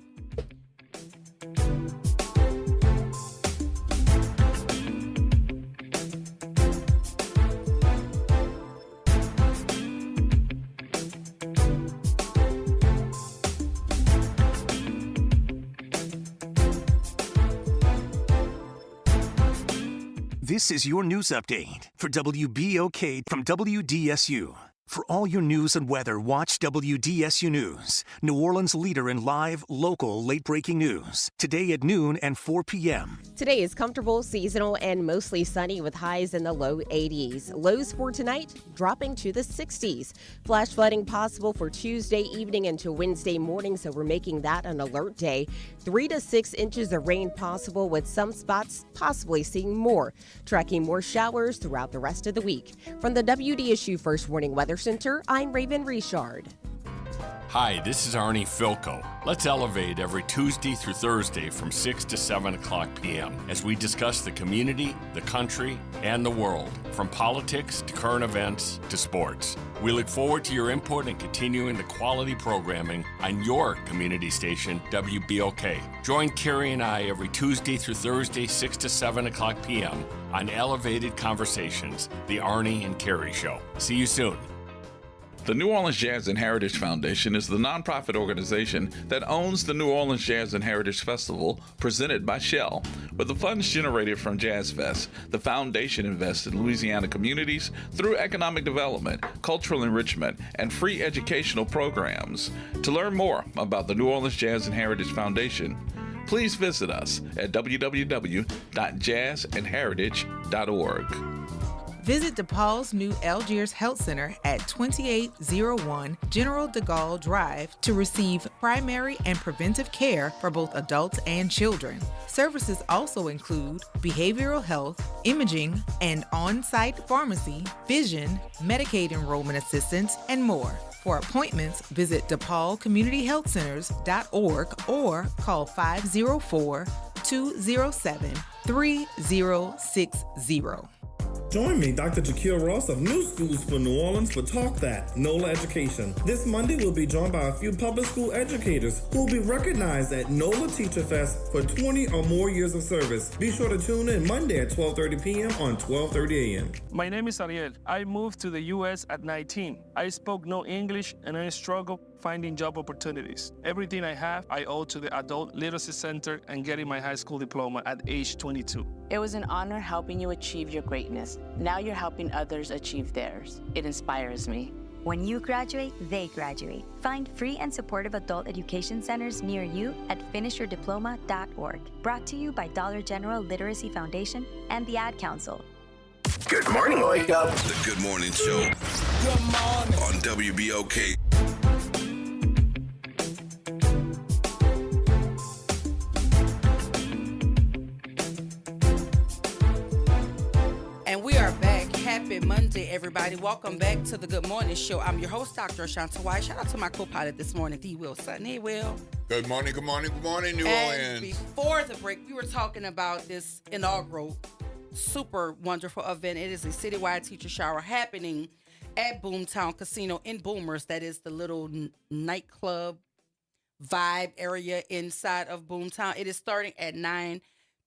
This is your news update for WBOK from WDSU. For all your news and weather, watch WDSU News, New Orleans' leader in live, local, late-breaking news. Today at noon and 4 p.m. Today is comfortable, seasonal, and mostly sunny with highs in the low 80s. Lows for tonight dropping to the 60s. Flash flooding possible for Tuesday evening into Wednesday morning, so we're making that an alert day. 3 to 6 inches of rain possible, with some spots possibly seeing more. Tracking more showers throughout the rest of the week. From the WDSU First Warning Weather Center, I'm Raven Richard. Hi, this is Arnie Filko. Let's elevate every Tuesday through Thursday from 6 to 7 o'clock p.m. as we discuss the community, the country, and the world, from politics to current events to sports. We look forward to your input and continuing the quality programming on your community station, WBOK. Join Carrie and I every Tuesday through Thursday, 6 to 7 o'clock p.m. on Elevated Conversations, the Arnie and Carrie Show. See you soon. The New Orleans Jazz and Heritage Foundation is the nonprofit organization that owns the New Orleans Jazz and Heritage Festival presented by Shell. With the funds generated from Jazz Fest, the foundation invests in Louisiana communities through economic development, cultural enrichment, and free educational programs. To learn more about the New Orleans Jazz and Heritage Foundation, please visit us at www.jazzandheritage.org. Visit DePaul's new Algiers Health Center at 2801 General de Gaulle Drive to receive primary and preventive care for both adults and children. Services also include behavioral health, imaging, and on-site pharmacy, vision, Medicaid enrollment assistance, and more. For appointments, visit DePaulCommunityHealthCenters.org or call 504-207-3060. Join me, Dr. Jaquil Ross of New Schools for New Orleans for Talk That, NOLA Education. This Monday, we'll be joined by a few public school educators who will be recognized at NOLA Teacher Fest for 20 or more years of service. Be sure to tune in Monday at 12:30 p.m. on 12:30 a.m. My name is Ariel. I moved to the U.S. at 19. I spoke no English and I struggled finding job opportunities. Everything I have, I owe to the Adult Literacy Center and getting my high school diploma at age 22. It was an honor helping you achieve your greatness. Now you're helping others achieve theirs. It inspires me. When you graduate, they graduate. Find free and supportive adult education centers near you at finishyourdiploma.org. Brought to you by Dollar General Literacy Foundation and the Ad Council. Good morning, Wake Up. The Good Morning Show. Good morning. On WBOK. And we are back. Happy Monday, everybody. Welcome back to the Good Morning Show. I'm your host, Dr. Ashanta White. Shout out to my co-pilot this morning, D. Will Sutton. Hey, Will. Good morning, good morning, good morning, New Orleans. Before the break, we were talking about this inaugural super wonderful event. It is a citywide teacher shower happening at Boomtown Casino in Boomers. That is the little nightclub vibe area inside of Boomtown. It is starting at 9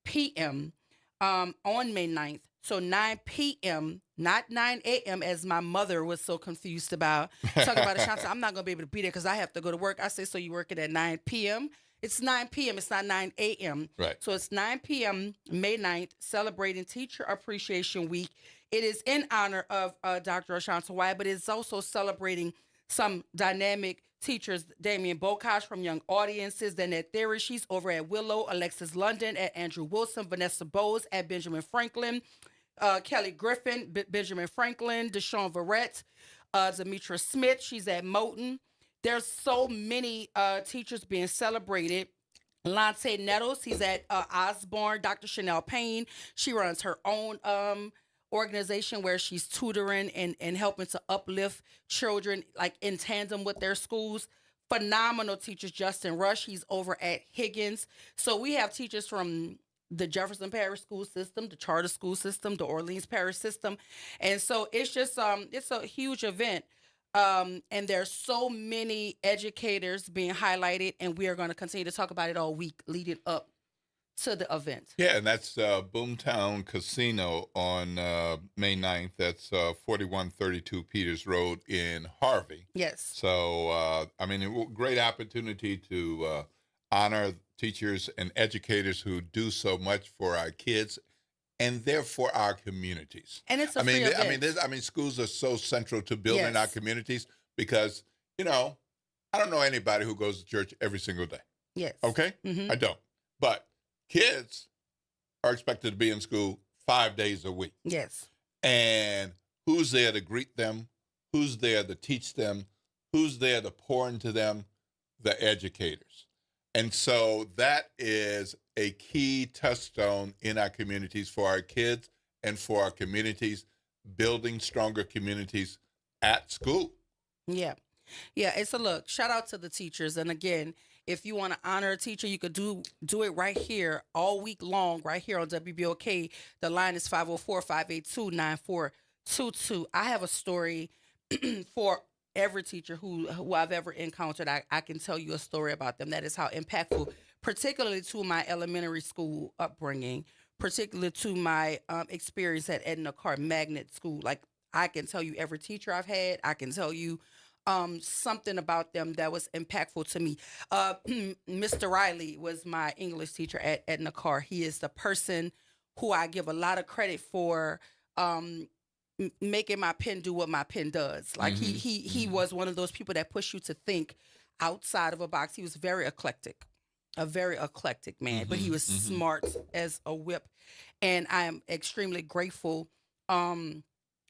p.m. On May 9th. So 9 p.m., not 9 a.m., as my mother was so confused about. Talking about Ashanta, I'm not going to be able to be there because I have to go to work. I say, so you working at 9 p.m.? It's 9 p.m. It's not 9 a.m. Right. So it's 9 p.m., May 9th, celebrating Teacher Appreciation Week. It is in honor of Dr. Ashanta White, but it's also celebrating some dynamic teachers. Damian Bokash from Young Audiences, Danette Theory, she's over at Willow, Alexis London at Andrew Wilson, Vanessa Bowes at Benjamin Franklin, Kelly Griffin, Benjamin Franklin, Deshaun Verrett, Demetra Smith, she's at Moton. There's so many teachers being celebrated. Lante Nettles, he's at Osborne. Dr. Chanel Payne, she runs her own organization where she's tutoring and helping to uplift children like in tandem with their schools. Phenomenal teachers. Justin Rush, he's over at Higgins. So we have teachers from the Jefferson Parish school system, the charter school system, the Orleans Parish system. And so it's just, it's a huge event. And there's so many educators being highlighted, and we are going to continue to talk about it all week leading up to the event. Yeah, and that's Boomtown Casino on May 9th. That's 4132 Peters Road in Harvey. Yes. So, I mean, a great opportunity to honor teachers and educators who do so much for our kids and therefore our communities. And it's a free event. Schools are so central to building Yes. our communities because, I don't know anybody who goes to church every single day. Yes. Okay? Mhm. I don't. But kids are expected to be in school 5 days a week. Yes. And who's there to greet them? Who's there to teach them? Who's there to pour into them? The educators. And so that is a key touchstone in our communities for our kids and for our communities, building stronger communities at school. Yeah. Yeah, it's a look. Shout out to the teachers. And again, if you want to honor a teacher, you could do it right here all week long, right here on WBOK. The line is 504-582-9422. I have a story for every teacher who I've ever encountered. I can tell you a story about them. That is how impactful, particularly to my elementary school upbringing, particularly to my experience at Edna Carr Magnet School. Like, I can tell you every teacher I've had. I can tell you something about them that was impactful to me. Mr. Riley was my English teacher at Edna Carr. He is the person who I give a lot of credit for making my pen do what my pen does. Like he was one of those people that push you to think outside of a box. He was very eclectic, a very eclectic man, but he was smart as a whip. And I am extremely grateful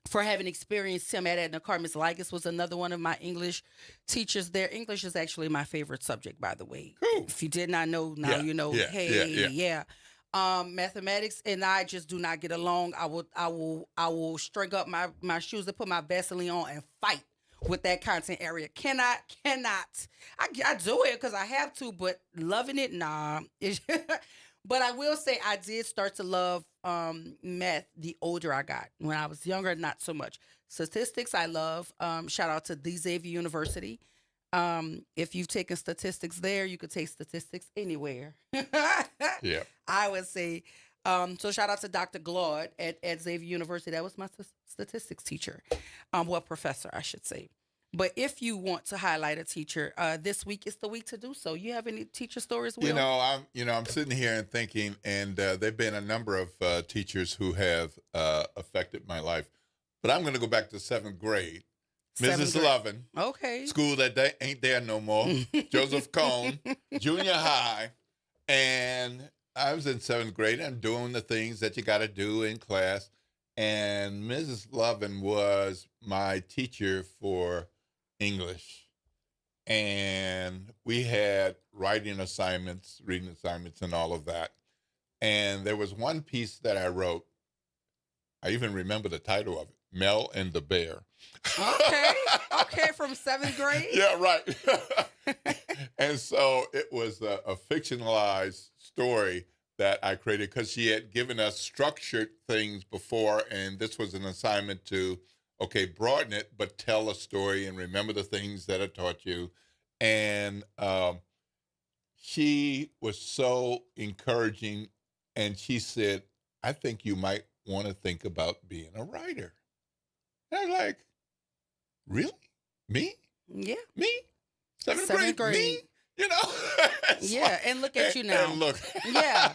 for having experienced him at Edna Carr. Ms. Ligas was another one of my English teachers there. English is actually my favorite subject, by the way. Cool. If you did not know, now you know. Mathematics and I just do not get along. I will string up my shoes and put my Vaseline on and fight with that content area. Cannot. I do it because I have to, but loving it, nah. But I will say I did start to love math the older I got. When I was younger, not so much. Statistics, I love. Shout out to the Xavier University. If you've taken statistics there, you could take statistics anywhere. Yeah. I would say. So shout out to Dr. Glaude at Xavier University. That was my statistics teacher. Professor, I should say. But if you want to highlight a teacher, this week is the week to do so. You have any teacher stories, Will? I'm sitting here and thinking, and there've been a number of teachers who have affected my life. But I'm going to go back to seventh grade. Mrs. Lovin. Okay. School that ain't there no more. Joseph Cone, junior high. And I was in seventh grade and doing the things that you got to do in class. And Mrs. Lovin was my teacher for English. And we had writing assignments, reading assignments, and all of that. And there was one piece that I wrote. I even remember the title of it, Mel and the Bear. Okay, from seventh grade? Yeah, right. And so it was a fictionalized story that I created because she had given us structured things before, and this was an assignment to, broaden it, but tell a story and remember the things that I taught you. And she was so encouraging, and she said, I think you might want to think about being a writer. And I was like, really? Me? Yeah. Me? Seventh grade? Me? Yeah, and look at you now. And look. Yeah.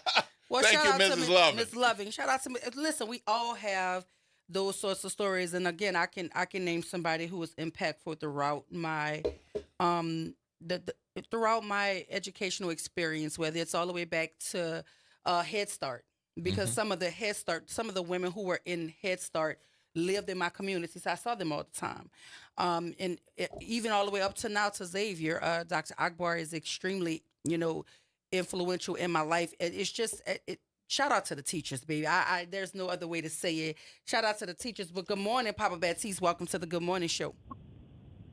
Well, Thank shout you, out Mrs. to Lovin. Ms. Loving. Shout out to me. Listen, we all have those sorts of stories, and again, I can name somebody who was impactful throughout my throughout my educational experience, whether it's all the way back to Head Start, because some of the women who were in Head Start lived in my community, so I saw them all the time. And even all the way up to now to Xavier, Dr. Akbar is extremely, influential in my life. It's just, shout out to the teachers, baby. I there's no other way to say it. Shout out to the teachers. But good morning, Papa Baptiste. Welcome to the Good Morning Show.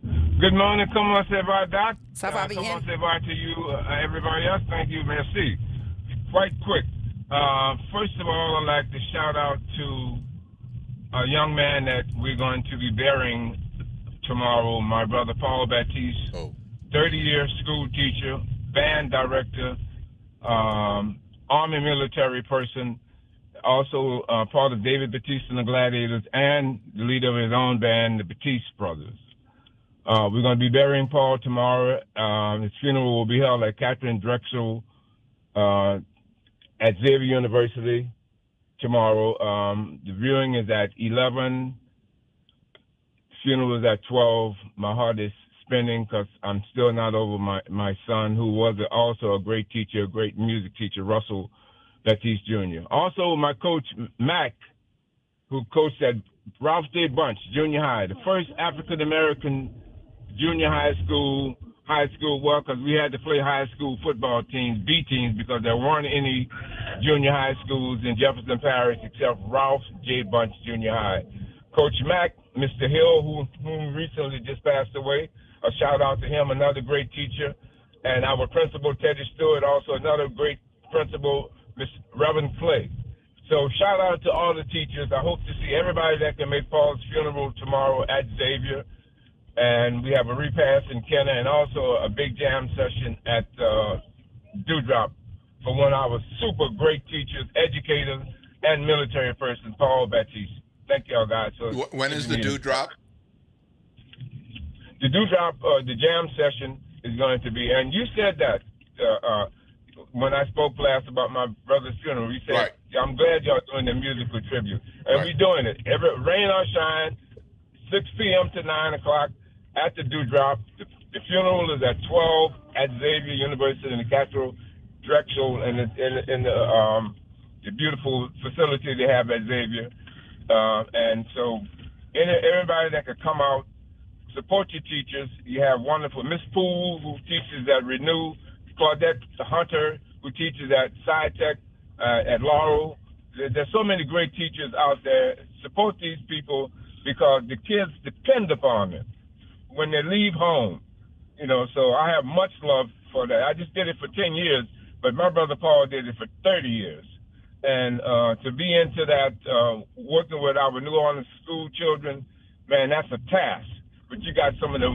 Good morning. Comment ça va, Doc? Ça va bien. Comment ça va to you, everybody else? Thank you, merci. Quite quick. First of all, I'd like to shout out to a young man that we're going to be burying tomorrow, my brother Paul Baptiste, 30-year school teacher, band director, Army military person, also part of David Batiste and the Gladiators, and the leader of his own band, the Batiste Brothers. We're going to be burying Paul tomorrow. His funeral will be held at Catherine Drexel at Xavier University tomorrow. The viewing is at 11. Funeral is at 12. My heart is spinning because I'm still not over my son, who was also a great teacher, a great music teacher, Russell Baptiste Jr. Also, my coach, Mac, who coached at Ralph J. Bunch Junior High, the first African-American junior high school, well, because we had to play high school football teams, B teams, because there weren't any junior high schools in Jefferson Parish except Ralph J. Bunch Junior High. Coach Mack, Mr. Hill, who recently just passed away, a shout out to him, another great teacher. And our principal, Teddy Stewart, also another great principal, Reverend Clay. So shout out to all the teachers. I hope to see everybody that can make Paul's funeral tomorrow at Xavier. And we have a repast in Kenner and also a big jam session at Dewdrop for one of our super great teachers, educators, and military person, Paul Baptiste. Thank y'all, guys. So when is the Dewdrop? The Dewdrop, the jam session is going to be, and you said that when I spoke last about my brother's funeral. You said, right. I'm glad y'all doing the musical tribute. And we're doing it. Every rain or shine, 6 p.m. to 9 o'clock at the Dewdrop. The funeral is at 12 at Xavier University in the Catherine Drexel in the beautiful facility they have at Xavier. And so everybody that could come out, support your teachers. You have wonderful Miss Poole, who teaches at Renew, Claudette Hunter, who teaches at SciTech, at Laurel. There's so many great teachers out there. Support these people because the kids depend upon them when they leave home. So I have much love for that. I just did it for 10 years, but my brother Paul did it for 30 years. And to be into that, working with our New Orleans school children, man, that's a task. But you got some of the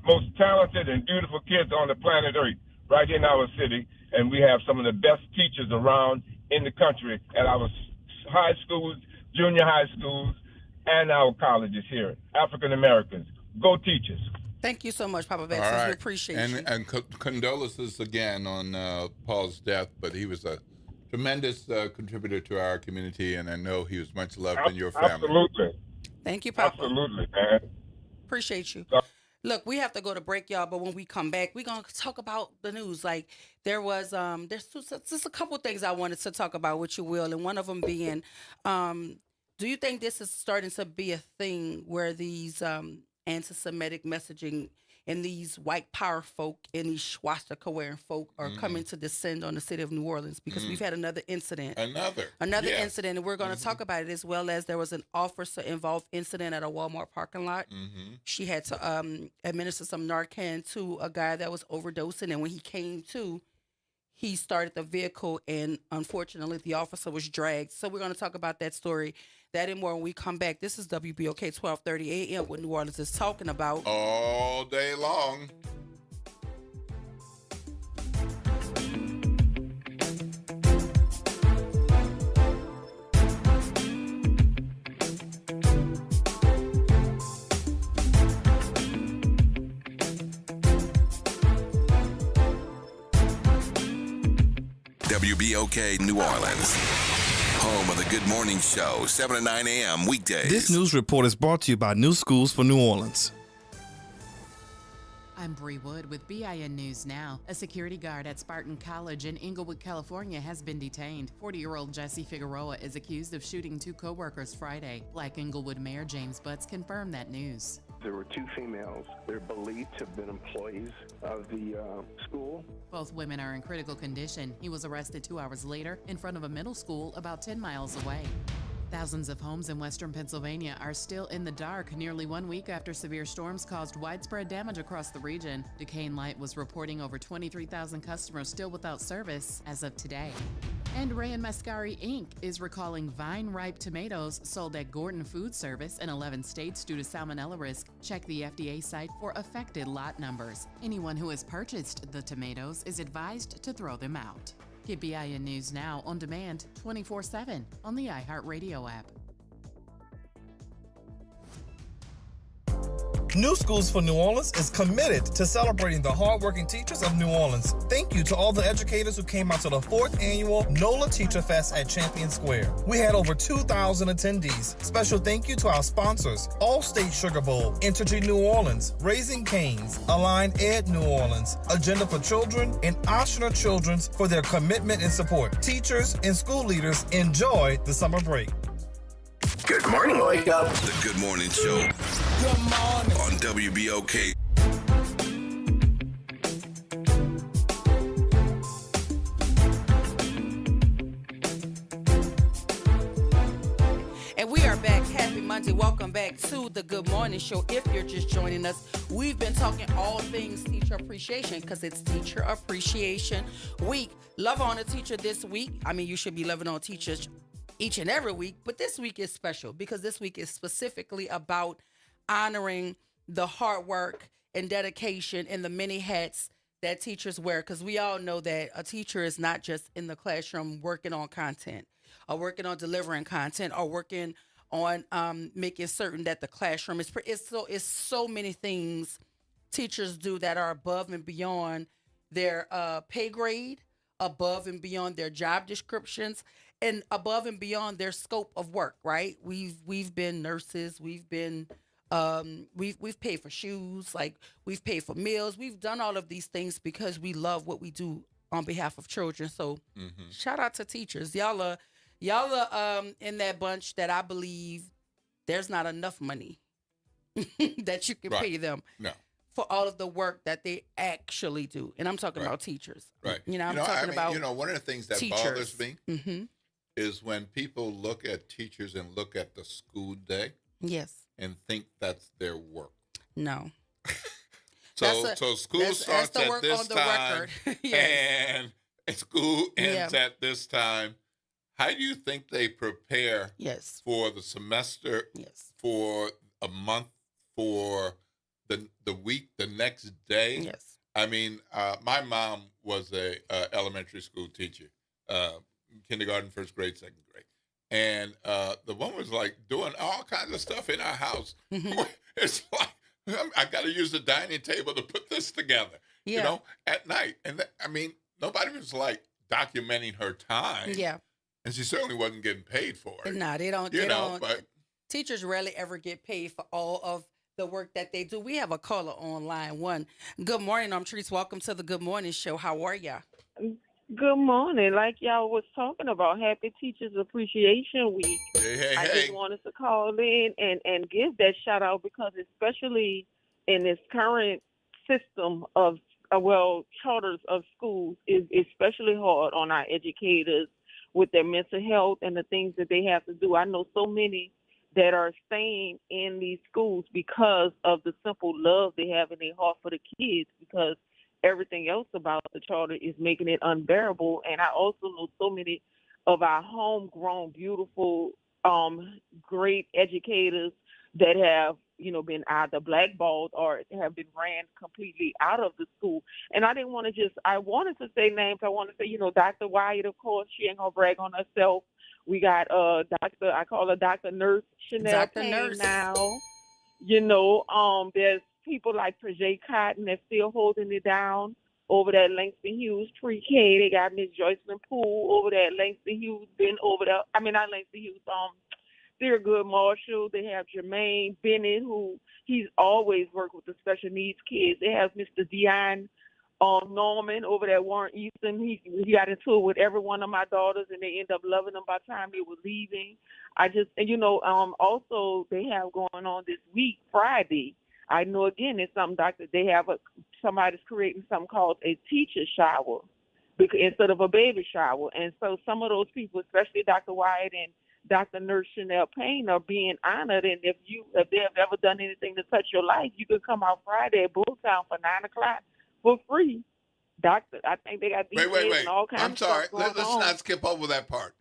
most talented and beautiful kids on the planet Earth right in our city, and we have some of the best teachers around in the country at our high schools, junior high schools, and our colleges here. African Americans, go teachers. Thank you so much, Papa Betsy. All right. We appreciate you. And condolences again on Paul's death, but he was a tremendous contributor to our community, and I know he was much loved in your family. Absolutely. Thank you, Papa. Absolutely, man. Appreciate you. Look, we have to go to break, y'all, but when we come back, we're going to talk about the news. Like, there's just a couple things I wanted to talk about with you, Will, and one of them being, do you think this is starting to be a thing where these anti-Semitic messaging and these white power folk and these swastika-wearing folk are coming to descend on the city of New Orleans? Because we've had another incident. Another incident, and we're going to talk about it, as well as there was an officer-involved incident at a Walmart parking lot. She had to administer some Narcan to a guy that was overdosing, and when he came to, he started the vehicle, and unfortunately, the officer was dragged. So we're going to talk about that story, that and more when we come back. This is WBOK 1230 AM, what New Orleans is talking about. All day long. WBOK New Orleans, home of the Good Morning Show, 7 to 9 a.m. weekdays. This news report is brought to you by New Schools for New Orleans. I'm Bree Wood with BIN News Now. A security guard at Spartan College in Inglewood, California has been detained. 40-year-old Jesse Figueroa is accused of shooting 2 co-workers Friday. Black Inglewood Mayor James Butts confirmed that news. There were 2 females. They're believed to have been employees of the school. Both women are in critical condition. He was arrested 2 hours later in front of a middle school about 10 miles away. Thousands of homes in western Pennsylvania are still in the dark nearly 1 week after severe storms caused widespread damage across the region. Duquesne Light was reporting over 23,000 customers still without service as of today. And Ray & Mascari Inc. is recalling vine-ripe tomatoes sold at Gordon Food Service in 11 states due to salmonella risk. Check the FDA site for affected lot numbers. Anyone who has purchased the tomatoes is advised to throw them out. Get BIN News Now on demand 24/7 on the iHeartRadio app. New Schools for New Orleans is committed to celebrating the hardworking teachers of New Orleans. Thank you to all the educators who came out to the 4th annual NOLA Teacher Fest at Champion Square. We had over 2,000 attendees. Special thank you to our sponsors, Allstate Sugar Bowl, Entergy New Orleans, Raising Cane's, Align Ed New Orleans, Agenda for Children, and Oshner Children's for their commitment and support. Teachers and school leaders, enjoy the summer break. Good morning, Wake Up. The Good Morning Show. Good morning. On WBOK. And we are back. Happy Monday. Welcome back to the Good Morning Show. If you're just joining us, we've been talking all things teacher appreciation because it's Teacher Appreciation Week. Love on a teacher this week. I mean, you should be loving on teachers each and every week, but this week is special because this week is specifically about honoring the hard work and dedication and the many hats that teachers wear, because we all know that a teacher is not just in the classroom working on content or working on delivering content or working on making certain that the classroom is it's so many things teachers do that are above and beyond their pay grade, above and beyond their job descriptions, and above and beyond their scope of work, right? We've been nurses, we've been we've paid for shoes, like we've paid for meals, we've done all of these things because we love what we do on behalf of children. So shout out to teachers. Y'all are in that bunch that I believe there's not enough money that you can Right. pay them No. for all of the work that they actually do. And I'm talking Right. about teachers. Right. You know, I'm I talking mean, about one of the things that teachers. bothers me Mm-hmm. is when people look at teachers and look at the school day Yes. and think that's their work. No. So school starts the at work this on the time, record. Yes. and school ends Yeah. at this time. How do you think they prepare Yes. for the semester, Yes. for a month, for the week, the next day? Yes. I mean, my mom was a elementary school teacher, kindergarten, first grade, second grade. And the woman was like doing all kinds of stuff in our house. It's like, I got to use the dining table to put this together, Yeah. at night. And I mean, nobody was like documenting her time. Yeah. And she certainly wasn't getting paid for it. No, they don't. You They know, don't. but Teachers rarely ever get paid for all of the work that they do. We have a caller on line one. Good morning, Trees. Welcome to the Good Morning Show. How are ya? Good morning. Like y'all was talking about, Happy Teachers Appreciation Week. I just wanted to call in and give that shout out because especially in this current system of, charters of schools is especially hard on our educators with their mental health and the things that they have to do. I know so many that are staying in these schools because of the simple love they have in their heart for the kids, because everything else about the charter is making it unbearable. And I also know so many of our homegrown, beautiful, great educators that have, been either blackballed or have been ran completely out of the school. And I wanted to say names. I want to say, Dr. Wyatt, of course, she ain't gonna brag on herself. We got I call her Dr. Nurse Chanel Dr. Payne Nurse. now. There's people like Prajay Cotton that's still holding it down over that Langston Hughes pre-K. They got Miss Joycelyn Poole over there at Langston Hughes, been over there. I mean, not Langston Hughes, Thurgood Marshall. They have Jermaine Bennett, who he's always worked with the special needs kids. They have Mr. Dion Norman over there at Warren Easton. He got into it with every one of my daughters, and they end up loving them by the time they were leaving. Also they have going on this week, Friday. I know, again, it's something, they have somebody's creating something called a teacher shower instead of a baby shower. And so some of those people, especially Dr. Wyatt and Dr. Nurse Chanel Payne, are being honored. And if they have ever done anything to touch your life, you can come out Friday at Bulltown for 9:00 for free. I think they got DJs and all kinds I'm of sorry. stuff going Let's on. not skip over that part.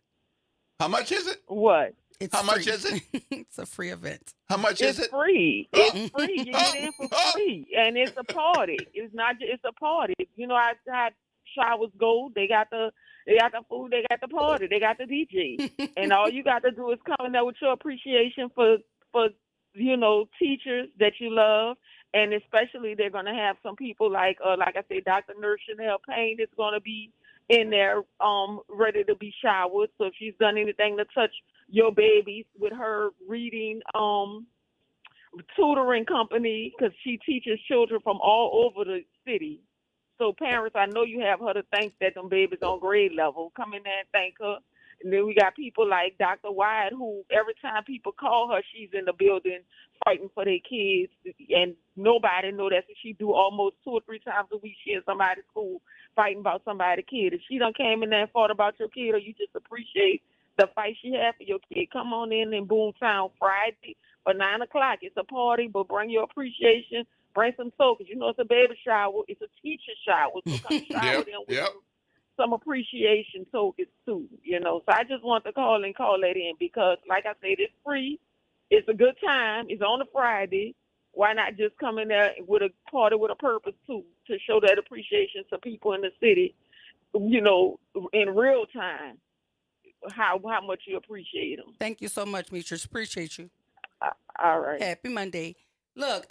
How much is it? What? It's How free. much is it? It's a free event. How much is it? It's free. It's free. You get in for free, and it's a party. It's not. It's a party. I had showers go. They got the food. They got the party. They got the DJ, and all you got to do is come in there with your appreciation for teachers that you love, and especially they're gonna have some people like I say, Dr. Nurse Chanel Payne is gonna be in there, ready to be showered. So if she's done anything to touch your babies with her reading, tutoring company, because she teaches children from all over the city. So parents, I know you have her to thank that them babies on grade level. Come in there and thank her. And then we got people like Dr. Wyatt, who every time people call her, she's in the building fighting for their kids. And nobody know that. So she do almost 2 or 3 times a week. She in somebody's school fighting about somebody's kid. If she done came in there and fought about your kid, or you just appreciate the fight she had for your kid, come on in Boomtown Friday for 9:00. It's a party, but bring your appreciation. Bring some tokens. It's a baby shower. It's a teacher shower. So come shower them with some appreciation tokens too. So I just want to call that in because, like I said, it's free. It's a good time. It's on a Friday. Why not just come in there with a party with a purpose too, to show that appreciation to people in the city, in real time, how much you appreciate them. Thank you so much, Mitris. Appreciate you. All right. Happy Monday. Look,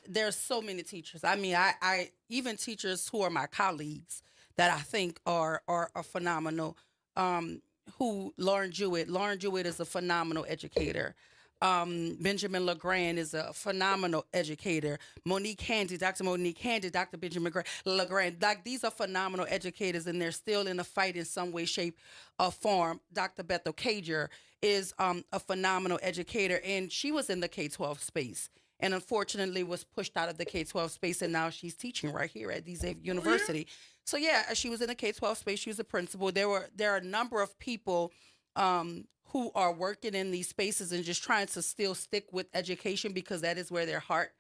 there's so many teachers. I mean, I even teachers who are my colleagues that I think are phenomenal. Lauren Jewett is a phenomenal educator. Benjamin LeGrand is a phenomenal educator. Monique Handy, Dr. Monique Handy, Dr. Benjamin LeGrand. Like, these are phenomenal educators, and they're still in a fight in some way, shape, or form. Dr. Bethel Cager is a phenomenal educator, and she was in the K-12 space, and unfortunately was pushed out of the K-12 space, and now she's teaching right here at Xavier University. So yeah, she was in the K-12 space. She was a principal. There are a number of people who are working in these spaces and just trying to still stick with education because that is where their heart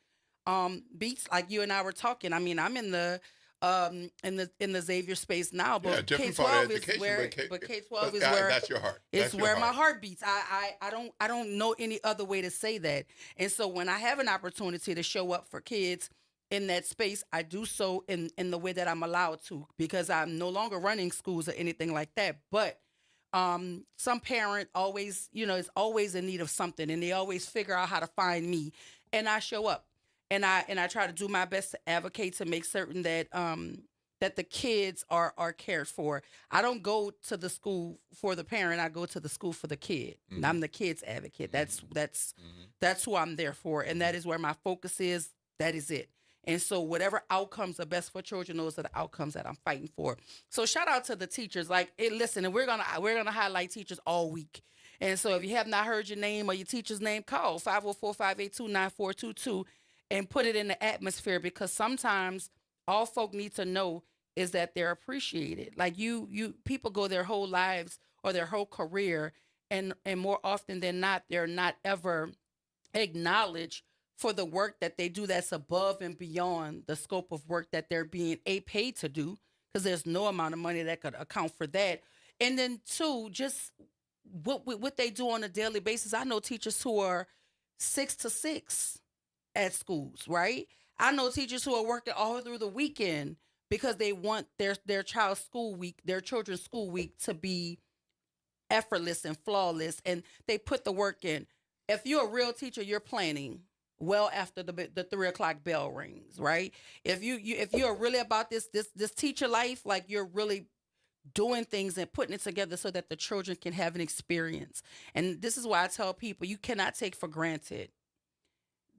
beats. Like you and I were talking. I mean, I'm in the Xavier space now, but K-12 is where K-12 is where that's your heart. It's where my heart beats. I don't know any other way to say that. And so when I have an opportunity to show up for kids in that space, I do so in the way that I'm allowed to, because I'm no longer running schools or anything like that. But some parent always, is always in need of something, and they always figure out how to find me, and I show up, and I try to do my best to advocate to make certain that that the kids are cared for. I don't go to the school for the parent. I go to the school for the kid. Mm-hmm. I'm the kid's advocate. That's who I'm there for, and that is where my focus is. That is it. And so whatever outcomes are best for children, those are the outcomes that I'm fighting for. So shout out to the teachers. Like, listen, and we're gonna highlight teachers all week. And so if you have not heard your name or your teacher's name, call 504-582-9422 and put it in the atmosphere, because sometimes all folk need to know is that they're appreciated. Like you people go their whole lives or their whole career, and more often than not, they're not ever acknowledged for the work that they do that's above and beyond the scope of work that they're being paid to do, because there's no amount of money that could account for that. And then two, just what they do on a daily basis. I know teachers who are 6 to 6 at schools, right? I know teachers who are working all through the weekend because they want their child's school week, their children's school week, to be effortless and flawless, and they put the work in. If you're a real teacher, you're planning well after the 3:00 bell rings, right? If you're really about this teacher life, like you're really doing things and putting it together so that the children can have an experience. And this is why I tell people, you cannot take for granted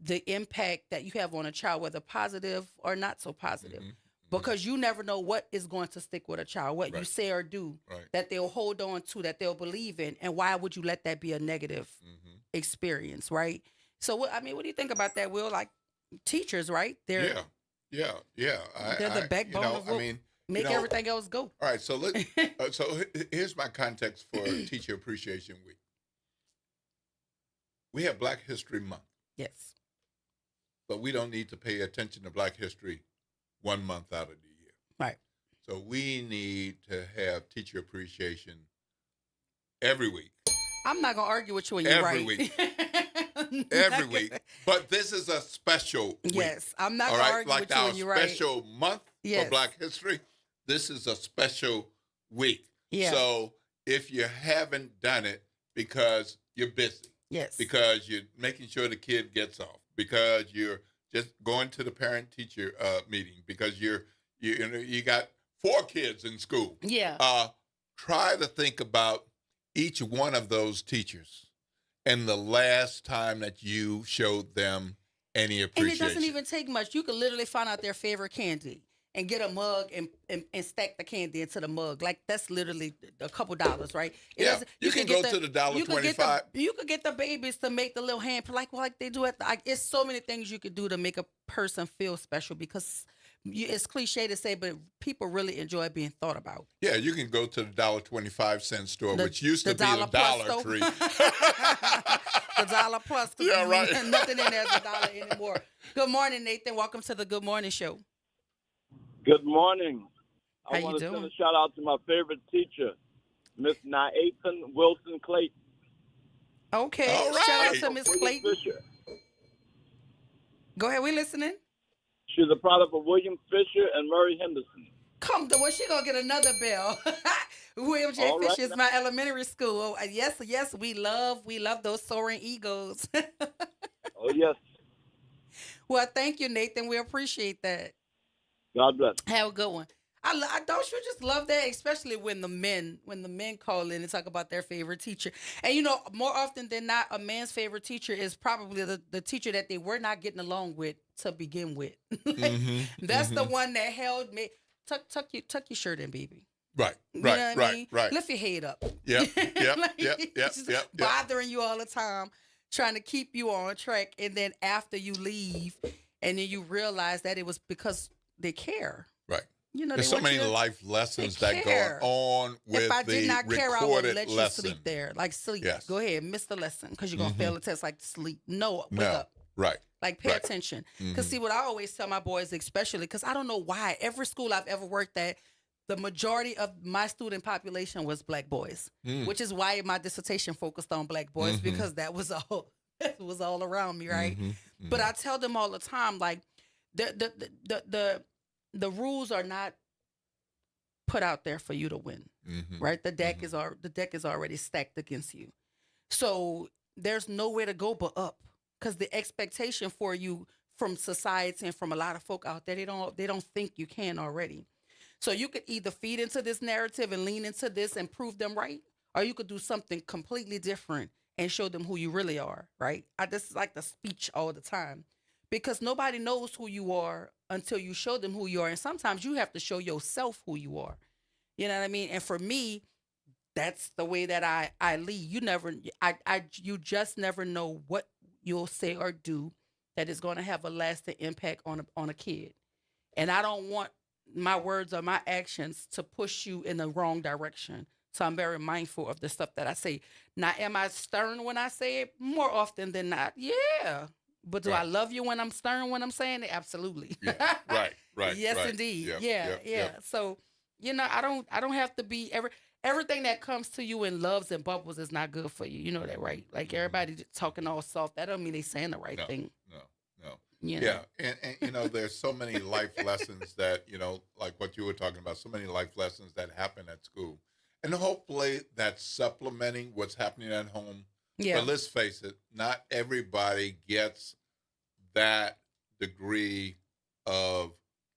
the impact that you have on a child, whether positive or not so positive. Mm-hmm. Because you never know what is going to stick with a child, what you say or do, that they'll hold on to, that they'll believe in. And why would you let that be a negative experience, right? So, what do you think about that, Will? Like, teachers, right? They're they're the backbone of what make everything else go. All right, so so here's my context for Teacher Appreciation Week. We have Black History Month. Yes. But we don't need to pay attention to Black history 1 month out of the year. Right. So we need to have teacher appreciation every week. I'm not going to argue with you when you're right. Every week. Every week. But this is a special week. Yes, I'm not going to argue with you when you're right. Like our special month for Black history, this is a special week. Yeah. So if you haven't done it because you're busy, yes, because you're making sure the kid gets off, because you're just going to the parent-teacher meeting, because you got 4 kids in school. Yeah. Try to think about each one of those teachers and the last time that you showed them any appreciation. And it doesn't even take much. You can literally find out their favorite candy and get a mug and stack the candy into the mug. Like, that's literally a couple dollars, right? You can go to the $1.25. You could get the babies to make the little hand, like they do it's so many things you could do to make a person feel special, because it's cliche to say, but people really enjoy being thought about. Yeah, you can go to the $1.25 store, which used to be the Dollar Tree. The $1 plus. Yeah, right. Nothing in there is $1 anymore. Good morning, Nathan. Welcome to the Good Morning Show. Good morning. How want you to doing? send a shout out to my favorite teacher, Miss Nathan Wilson Clayton. Okay. All right. Shout out to Miss Clayton. Fisher. Go ahead. We listening? She's a product of William Fisher and Murray Henderson. Come to well, she gonna get another bell. William J. All right, Fisher is my elementary school. Oh, yes, we love those soaring eagles. Oh yes. Well, thank you, Nathan. We appreciate that. God bless. Have a good one. Don't you just love that, especially when the men call in and talk about their favorite teacher. And you know, more often than not, a man's favorite teacher is probably the teacher that they were not getting along with to begin with. That's the one that held me. Tuck your shirt in, baby. Right, You know what I mean? right. Lift your head up. Yep. Just bothering you all the time, trying to keep you on track, and then after you leave, and then you realize that it was because they care. Right. You know, there's so many life lessons that go on with if I did not care, I would let lesson. you sleep there. Like sleep. Yes. Go ahead, miss the lesson because you're gonna fail the test. Like sleep. No, wake up. Right. Like pay attention. Because see, what I always tell my boys, especially because I don't know why every school I've ever worked at, the majority of my student population was black boys, which is why my dissertation focused on black boys because that was all around me, right? But I tell them all the time, like the rules are not put out there for you to win, right? The deck is already stacked against you, so there's nowhere to go but up. Because the expectation for you from society and from a lot of folk out there, they don't think you can already. So you could either feed into this narrative and lean into this and prove them right, or you could do something completely different and show them who you really are, right? I just like the speech all the time because nobody knows who you are until you show them who you are. And sometimes you have to show yourself who you are. You know what I mean? And for me, that's the way that I lead. You just never know what you'll say or do that is going to have a lasting impact on a kid. And I don't want my words or my actions to push you in the wrong direction. So I'm very mindful of the stuff that I say. Now, am I stern when I say it? More often than not, yeah. But do I love you when I'm stern when I'm saying it? Absolutely. Yeah. Right. Yes, right. indeed. Yep, Yeah. So, you know, I don't have to be everything that comes to you in loves and bubbles is not good for you. You know that, right? Like everybody just talking all soft. That don't mean they saying the right thing. No. You know? Yeah, and you know, there's so many life lessons that, you know, like what you were talking about, so many life lessons that happen at school. And hopefully that's supplementing what's happening at home. Yeah. But let's face it, not everybody gets that degree of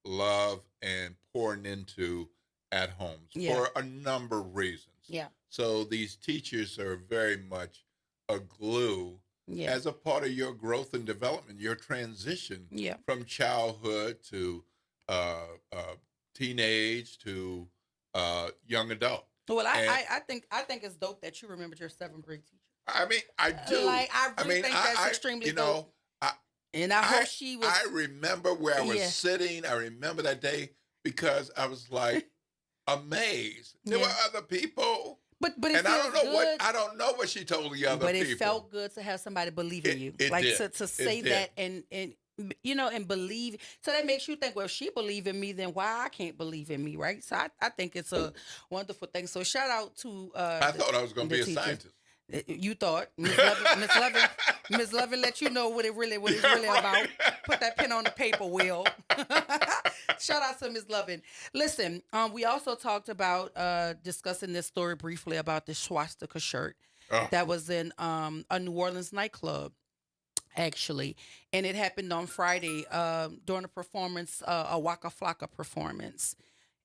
love and pouring into at homes for a number of reasons. Yeah. So these teachers are very much a glue as a part of your growth and development, your transition from childhood to teenage to young adult. Well, I think it's dope that you remembered your 7th grade teacher. I mean, I do. Like, I really think that's extremely dope. And I hope she was. I remember where I was sitting. I remember that day because I was like amazed. There were other people. But it and feels good. I don't know what she told the other people. But it felt good to have somebody believe in you. It like did. to say that and you know, and believe. So that makes you think, well, if she believe in me, then why I can't believe in me, right? So I think it's a wonderful thing. So shout out to I thought I was going to be a scientist. You thought Miss Lovin let you know what it's really about. Put that pen on the paper, Will. Shout out to Miss Lovin. Listen, we also talked about discussing this story briefly about the swastika shirt that was in a New Orleans nightclub, actually, and it happened on Friday during a performance, a Waka Flocka performance,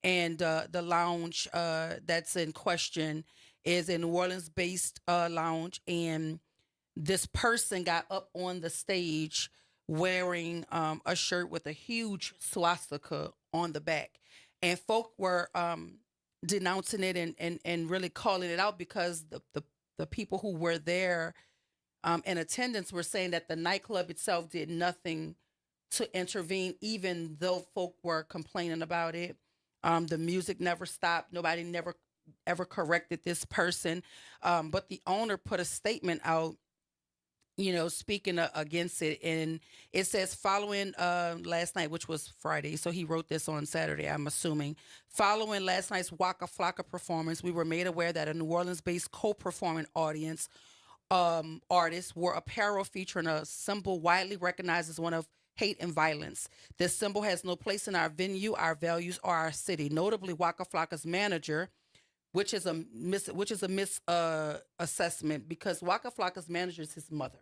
and the lounge that's in question is a New Orleans-based lounge, and this person got up on the stage wearing a shirt with a huge swastika on the back, and folk were denouncing it and really calling it out because the people who were there in attendance were saying that the nightclub itself did nothing to intervene, even though folk were complaining about it. The music never stopped. Nobody never ever corrected this person. But the owner put a statement out, you know, speaking against it. And it says, following last night, which was Friday, so he wrote this on Saturday, I'm assuming. Following last night's Waka Flocka performance, we were made aware that a New Orleans-based co-performing artists wore apparel featuring a symbol widely recognized as one of hate and violence. This symbol has no place in our venue, our values, or our city. Notably, Waka Flocka's manager, which is a misassessment because Waka Flocka's manager is his mother.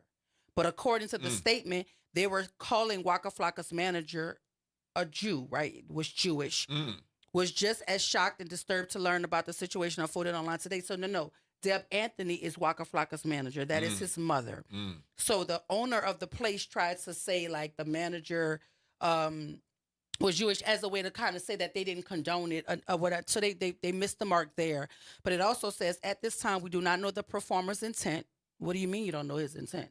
But according to the statement, they were calling Waka Flocka's manager a Jew, right? It was Jewish, was just as shocked and disturbed to learn about the situation unfolded online today. So no. Deb Anthony is Waka Flocka's manager. That is his mother. So the owner of the place tried to say like the manager was Jewish as a way to kind of say that they didn't condone it. So they missed the mark there. But it also says, at this time, we do not know the performer's intent. What do you mean you don't know his intent?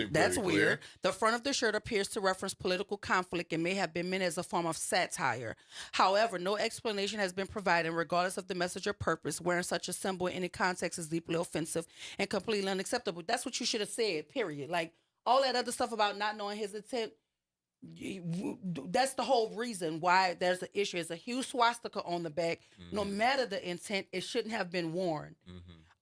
That's weird. The front of the shirt appears to reference political conflict and may have been meant as a form of satire. However, no explanation has been provided, regardless of the message or purpose. Wearing such a symbol in any context is deeply offensive and completely unacceptable. That's what you should have said, period. Like, all that other stuff about not knowing his intent, that's the whole reason why there's an issue. It's a huge swastika on the back. No matter the intent, it shouldn't have been worn.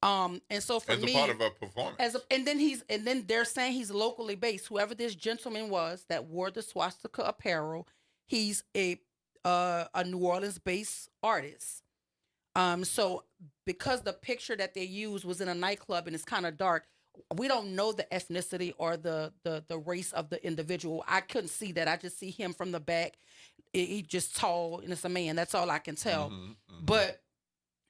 And so for me, as a part of a performance, and then they're saying he's locally based. Whoever this gentleman was that wore the swastika apparel, he's a New Orleans based artist. So because the picture that they used was in a nightclub and it's kind of dark, we don't know the ethnicity or the race of the individual. I couldn't see that. I just see him from the back. He's just tall and it's a man. That's all I can tell. But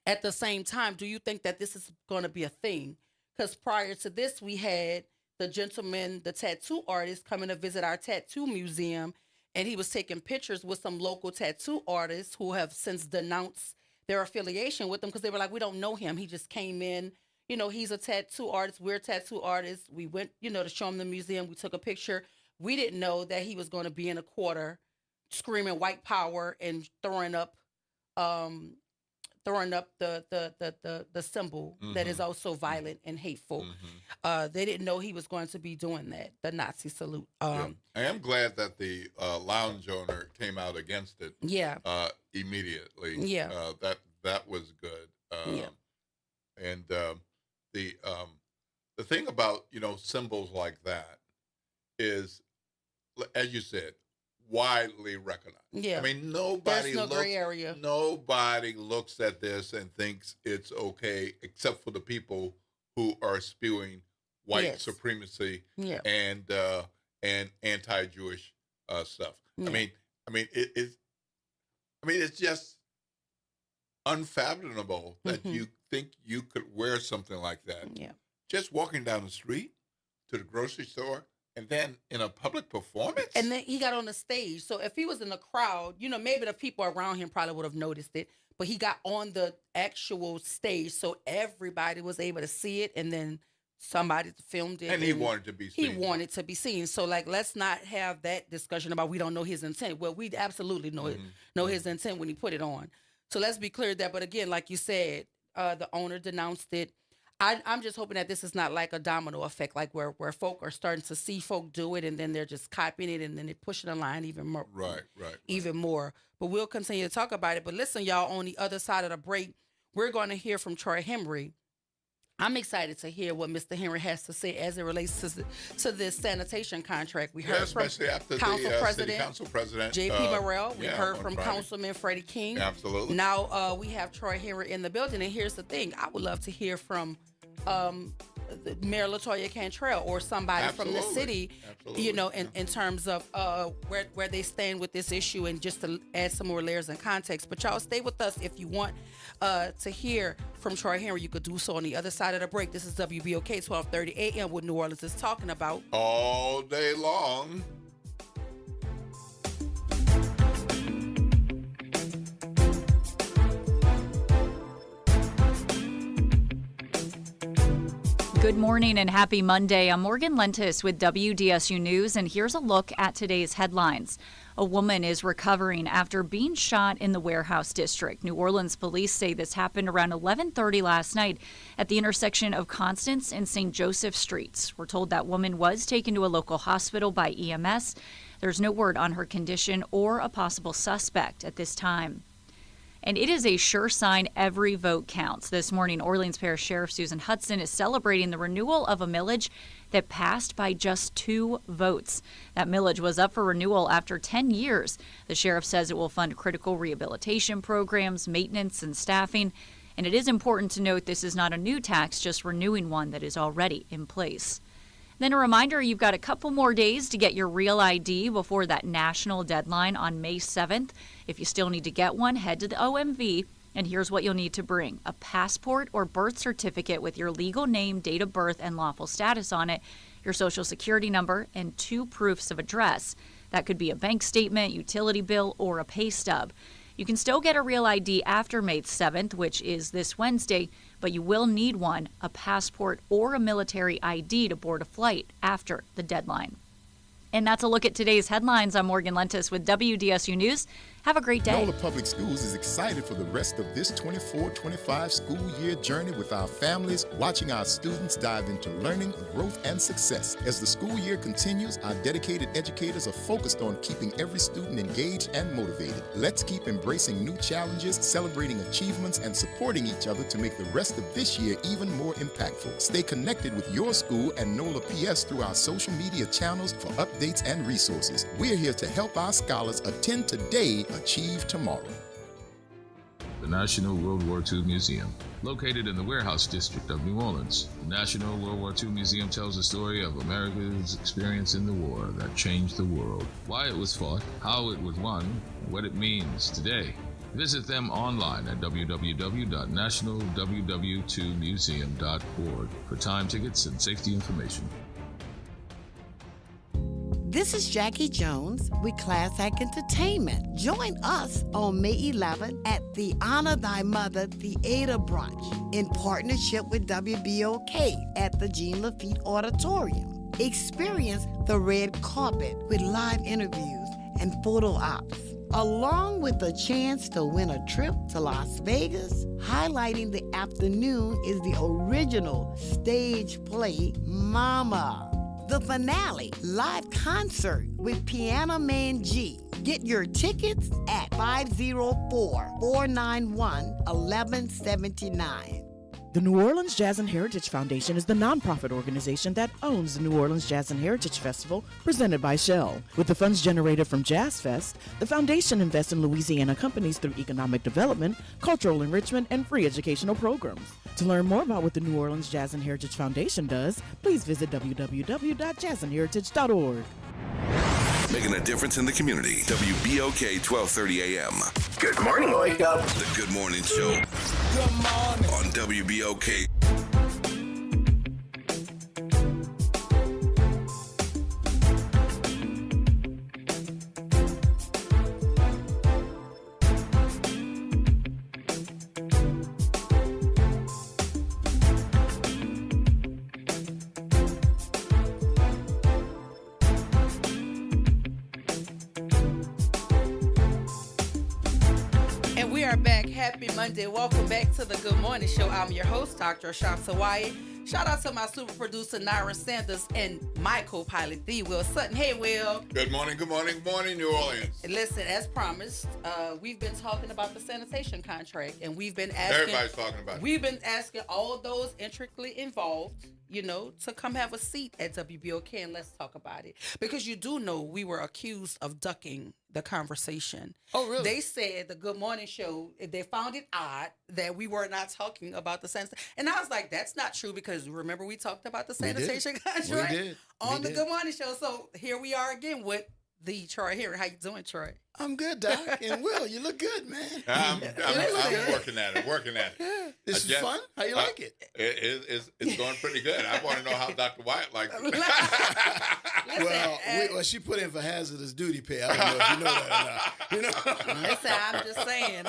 at the same time, do you think that this is going to be a thing? Because prior to this, we had the gentleman, the tattoo artist, coming to visit our tattoo museum, and he was taking pictures with some local tattoo artists who have since denounced their affiliation with them because they were like, we don't know him. He just came in. You know, he's a tattoo artist. We're tattoo artists. We went, to show him the museum. We took a picture. We didn't know that he was going to be in a quarter screaming white power and throwing up the symbol that is also violent and hateful. They didn't know he was going to be doing that, the Nazi salute. I am glad that the lounge owner came out against it. Immediately. That was good. And the thing about symbols like that is, as you said, widely recognized. I mean, There's no gray area. Nobody looks at this and thinks it's okay, except for the people who are spewing white supremacy and anti-Jewish stuff. I mean, it's just unfathomable that you think you could wear something like that. Just walking down the street to the grocery store. And then in a public performance? And then he got on the stage. So if he was in the crowd, maybe the people around him probably would have noticed it. But he got on the actual stage, so everybody was able to see it. And then somebody filmed it. And he wanted to be seen. He wanted to be seen. So, let's not have that discussion about we don't know his intent. Well, we absolutely know his intent when he put it on. So let's be clear that. But again, like you said, the owner denounced it. I'm just hoping that this is not like a domino effect, like where folk are starting to see folk do it and then they're just copying it and then they're pushing the line even more. Right. Even more. But we'll continue to talk about it. But listen, y'all, on the other side of the break, we're going to hear from Troy Henry. I'm excited to hear what Mr. Henry has to say as it relates to this sanitation contract. We heard from City Council President J.P. Morrell. We heard from Councilman Freddie King. Absolutely. Now we have Troy Henry in the building. And here's the thing. I would love to hear from Mayor LaToya Cantrell or somebody from the city, in terms of where they stand with this issue and just to add some more layers and context. But y'all stay with us. If you want to hear from Troy Henry, you could do so on the other side of the break. This is WBOK 1230 AM, what New Orleans is talking about all day long. Good morning and happy Monday. I'm Morgan Lentis with WDSU News, and here's a look at today's headlines. A woman is recovering after being shot in the Warehouse District. New Orleans police say this happened around 11:30 last night at the intersection of Constance and St. Joseph Streets. We're told that woman was taken to a local hospital by EMS. There's no word on her condition or a possible suspect at this time. And it is a sure sign every vote counts. This morning, Orleans Parish Sheriff Susan Hudson is celebrating the renewal of a millage that passed by just 2 votes. That millage was up for renewal after 10 years. The sheriff says it will fund critical rehabilitation programs, maintenance, and staffing. And it is important to note this is not a new tax, just renewing one that is already in place. Then a reminder, you've got a couple more days to get your real ID before that national deadline on May 7th. If you still need to get one, head to the OMV. And here's what you'll need to bring: a passport or birth certificate with your legal name, date of birth, and lawful status on it, your social security number, and 2 proofs of address. That could be a bank statement, utility bill, or a pay stub. You can still get a real ID after May 7th, which is this Wednesday, but you will need one, a passport or a military ID to board a flight after the deadline. And that's a look at today's headlines. I'm Morgan Lentis with WDSU News. Have a great day. NOLA Public Schools is excited for the rest of this 24-25 school year journey with our families, watching our students dive into learning, growth, and success. As the school year continues, our dedicated educators are focused on keeping every student engaged and motivated. Let's keep embracing new challenges, celebrating achievements, and supporting each other to make the rest of this year even more impactful. Stay connected with your school and NOLA PS through our social media channels for updates and resources. We're here to help our scholars attend today, achieve tomorrow. The National World War II Museum. Located in the Warehouse District of New Orleans, the National World War II Museum tells the story of America's experience in the war that changed the world, why it was fought, how it was won, and what it means today. Visit them online at www.nationalww2museum.org for time, tickets, and safety information. This is Jackie Jones with Class Act Entertainment. Join us on May 11th at the Honor Thy Mother Theater Brunch in partnership with WBOK at the Jean Lafitte Auditorium. Experience the red carpet with live interviews and photo ops, along with a chance to win a trip to Las Vegas. Highlighting the afternoon is the original stage play, Mama. The finale, live concert with Piano Man G. Get your tickets at 504-491-1179. The New Orleans Jazz and Heritage Foundation is the nonprofit organization that owns the New Orleans Jazz and Heritage Festival presented by Shell. With the funds generated from Jazz Fest, the foundation invests in Louisiana companies through economic development, cultural enrichment, and free educational programs. To learn more about what the New Orleans Jazz and Heritage Foundation does, please visit www.jazzandheritage.org. Making a difference in the community. WBOK 1230 AM. Good morning, Wake Up. The Good Morning Show. Good morning. On WBOK. Happy Monday. Welcome back to the Good Morning Show. I'm your host, Dr. Ashaf Sawai. Shout out to my super producer, Nyra Sanders, and my co-pilot, D. Will Sutton. Hey, Will. Good morning, good morning, good morning, New Orleans. Listen, as promised, we've been talking about the sanitation contract, and we've been asking. Everybody's talking about it. We've been asking all those intricately involved, to come have a seat at WBOK and let's talk about it. Because you do know we were accused of ducking the conversation. Oh, really? They said the Good Morning Show, they found it odd that we were not talking about the sanitation. And I was like, that's not true, because remember we talked about the sanitation contract on the Good Morning Show. So here we are again with the Troy here. How you doing, Troy? I'm good, Doc. And Will, you look good, man. I'm working at it. Yeah. This is fun? How you like it? It's going pretty good. I want to know how Dr. Wyatt likes it. Well, she put in for hazardous duty pay. I don't know if you know that or not. Listen, I'm just saying.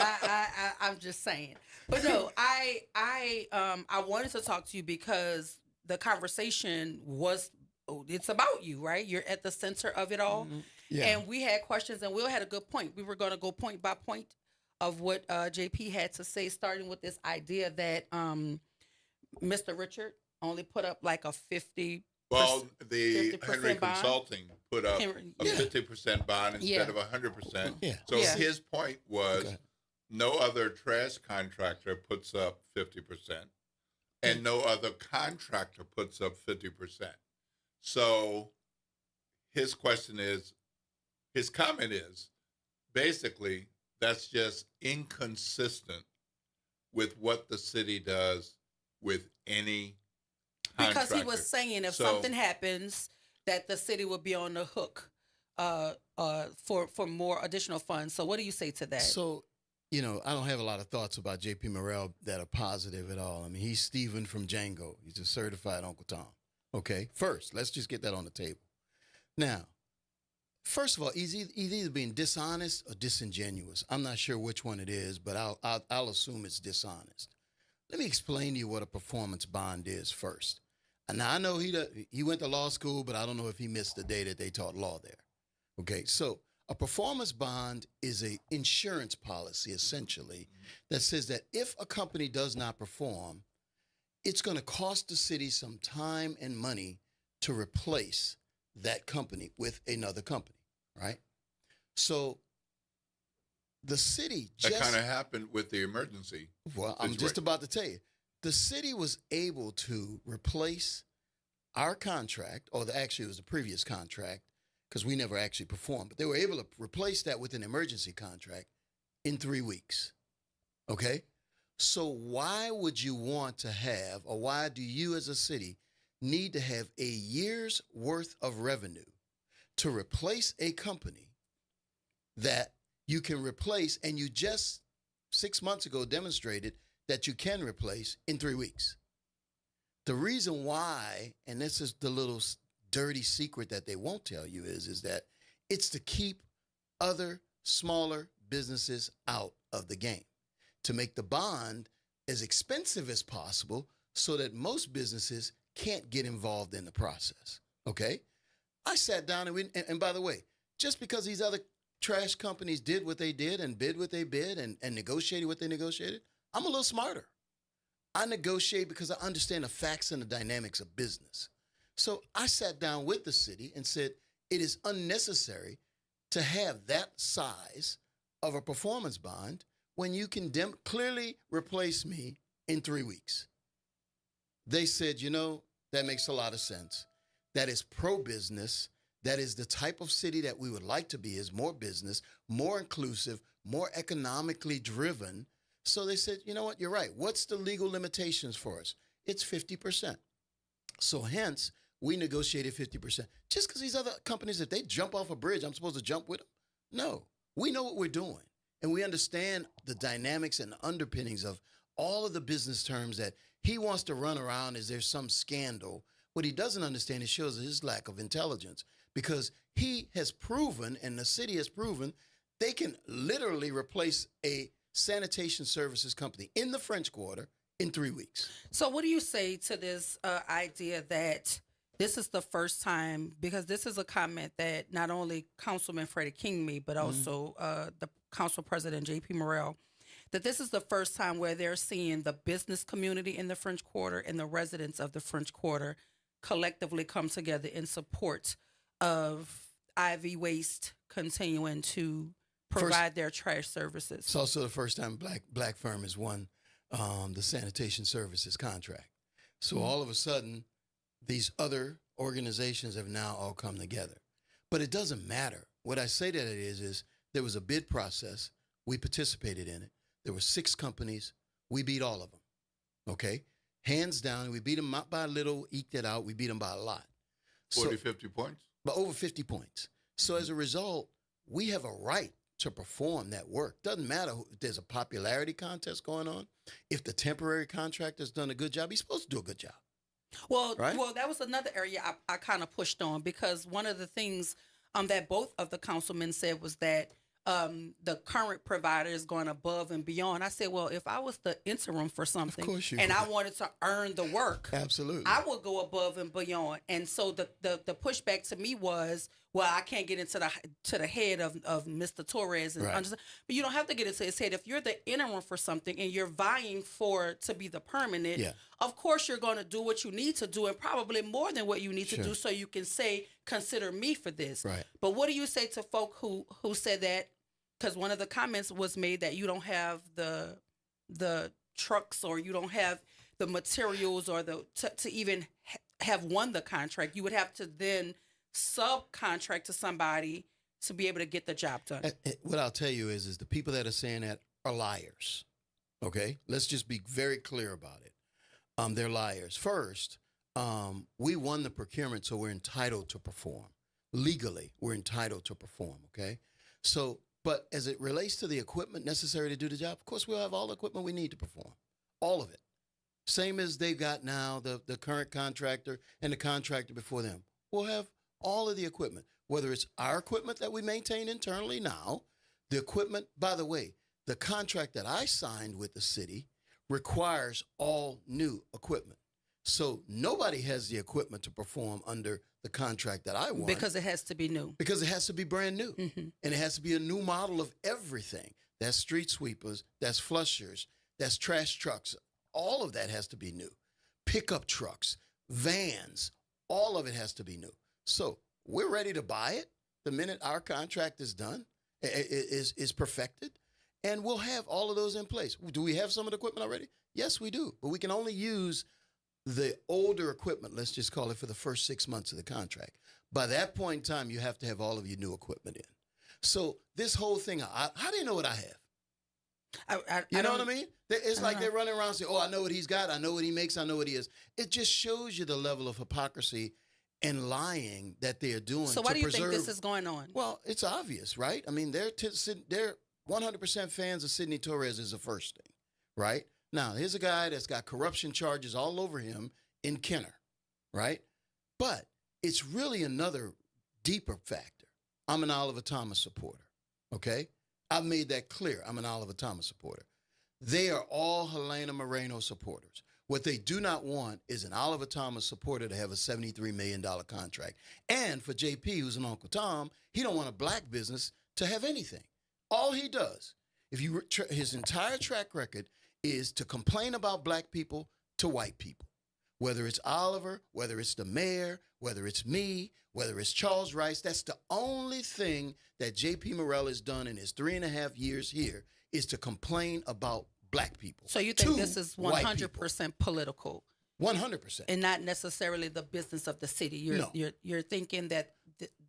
I'm just saying. But no, I wanted to talk to you because the conversation it's about you, right? You're at the center of it all. Mm-hmm. Yeah. And we had questions, and Will had a good point. We were going to go point by point of what JP had to say, starting with this idea that Mr. Richard only put up like a 50%. Well, the Henry bond. Consulting put up a 50% bond instead of 100%. Yeah. So his point was no other trash contractor puts up 50%, and no other contractor puts up 50%. So his comment is, basically, that's just inconsistent with what the city does with any Because he was contractor. saying if So- something happens, that the city would be on the hook for more additional funds. So what do you say to that? So, you know, I don't have a lot of thoughts about J.P. Morrell that are positive at all. I mean, he's Steven from Django. He's a certified Uncle Tom. Okay, first, let's just get that on the table. Now, first of all, he's either being dishonest or disingenuous. I'm not sure which one it is, but I'll assume it's dishonest. Let me explain to you what a performance bond is first. And now I know he went to law school, but I don't know if he missed the day that they taught law there. Okay, so a performance bond is an insurance policy, essentially, that says that if a company does not perform, it's going to cost the city some time and money to replace that company with another company, right? So the city That kind of happened with the emergency. Well, I'm just about to tell you. The city was able to replace our contract, or actually it was the previous contract, because we never actually performed, but they were able to replace that with an emergency contract in 3 weeks. Okay? So why would you want to have, or why do you as a city need to have a year's worth of revenue to replace a company that you can replace, and you just 6 months ago demonstrated that you can replace in 3 weeks? The reason why, and this is the little dirty secret that they won't tell you, is that it's to keep other smaller businesses out of the game, to make the bond as expensive as possible so that most businesses can't get involved in the process. Okay? I sat down and by the way, just because these other trash companies did what they did and bid what they bid and negotiated what they negotiated, I'm a little smarter. I negotiate because I understand the facts and the dynamics of business. So I sat down with the city and said, it is unnecessary to have that size of a performance bond when you can clearly replace me in 3 weeks. They said, you know, that makes a lot of sense. That is pro-business. That is the type of city that we would like to be, is more business, more inclusive, more economically driven. So they said, you know what, you're right. What's the legal limitations for us? It's 50%. So hence, we negotiated 50%. Just because these other companies, if they jump off a bridge, I'm supposed to jump with them? No. We know what we're doing. And we understand the dynamics and the underpinnings of all of the business terms that he wants to run around as there's some scandal. What he doesn't understand, it shows his lack of intelligence, because he has proven, and the city has proven, they can literally replace a sanitation services company in the French Quarter in 3 weeks. So what do you say to this idea that this is the first time, because this is a comment that not only Councilman Freddie King made, but also the Council President J.P. Morrell, that this is the first time where they're seeing the business community in the French Quarter and the residents of the French Quarter collectively come together in support of Ivy Waste continuing to provide their trash services. It's also the first time black firm has won the sanitation services contract. So all of a sudden, these other organizations have now all come together. But it doesn't matter. What I say that it is there was a bid process. We participated in it. There were 6 companies. We beat all of them. Okay? Hands down. We beat them not by a little, eked it out. We beat them by a lot. 40, 50 points? By over 50 points. So as a result, we have a right to perform that work. Doesn't matter if there's a popularity contest going on. If the temporary contractor's done a good job, he's supposed to do a good job. Well, right? Well, that was another area I kind of pushed on, because one of the things that both of the councilmen said was that the current provider is going above and beyond. I said, well, if I was the interim for something and I wanted to earn the work, absolutely, I would go above and beyond. And so the pushback to me was, well, I can't get into the head of Mr. Torres, and but you don't have to get into his head. If you're the interim for something and you're vying to be the permanent, of course you're going to do what you need to do, and probably more than what you need to do, so you can say, consider me for this. Right. But what do you say to folk who said that? Because one of the comments was made that you don't have the trucks, or you don't have the materials, or to even have won the contract. You would have to then subcontract to somebody to be able to get the job done. What I'll tell you is the people that are saying that are liars. Okay? Let's just be very clear about it. They're liars. First, we won the procurement, so we're entitled to perform. Legally, we're entitled to perform, okay? So, but as it relates to the equipment necessary to do the job, of course, we'll have all the equipment we need to perform, all of it. Same as they've got now, the current contractor and the contractor before them. We'll have all of the equipment, whether it's our equipment that we maintain internally now, the equipment, by the way, the contract that I signed with the city requires all new equipment. So nobody has the equipment to perform under the contract that I want. Because it has to be new. Because it has to be brand new. Mm-hmm. And it has to be a new model of everything. That's street sweepers, that's flushers, that's trash trucks. All of that has to be new. Pickup trucks, vans, all of it has to be new. So we're ready to buy it the minute our contract is done, is perfected, and we'll have all of those in place. Do we have some of the equipment already? Yes, we do. But we can only use the older equipment, let's just call it, for the first 6 months of the contract. By that point in time, you have to have all of your new equipment in. So this whole thing, how do you know what I have? You know what I mean? It's like they're running around saying, oh, I know what he's got. I know what he makes. I know what he is. It just shows you the level of hypocrisy and lying that they're doing. So why do you think this is going on? Well, it's obvious, right? I mean, they're 100% fans of Sidney Torres is the first thing, right? Now, here's a guy that's got corruption charges all over him in Kenner, right? But it's really another deeper factor. I'm an Oliver Thomas supporter, okay? I've made that clear. I'm an Oliver Thomas supporter. They are all Helena Moreno supporters. What they do not want is an Oliver Thomas supporter to have a $73 million contract. And for JP, who's an Uncle Tom, he don't want a black business to have anything. All he does, his entire track record is to complain about black people to white people. Whether it's Oliver, whether it's the mayor, whether it's me, whether it's Charles Rice, that's the only thing that J.P. Morrell has done in his 3.5 years here is to complain about black people. So you think this is 100% political? 100%. And not necessarily the business of the city. You're thinking that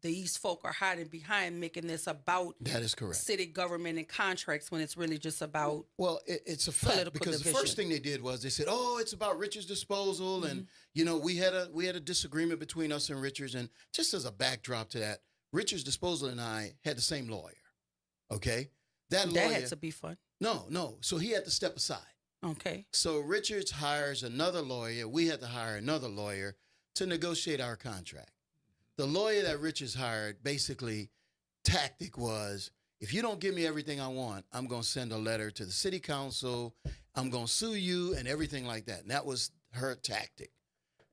these folk are hiding behind making this about that is correct. City government and contracts when it's really just about it's a fact because the first thing they did was they said, oh, it's about Richards Disposal, and we had a disagreement between us and Richards, and just as a backdrop to that, Richards Disposal and I had the same lawyer. Okay, that lawyer had to be fun. No, so he had to step aside. Okay. So Richards hires another lawyer. We had to hire another lawyer to negotiate our contract. The lawyer that Richards hired, basically, tactic was, if you don't give me everything I want, I'm going to send a letter to the city council. I'm going to sue you and everything like that. And that was her tactic.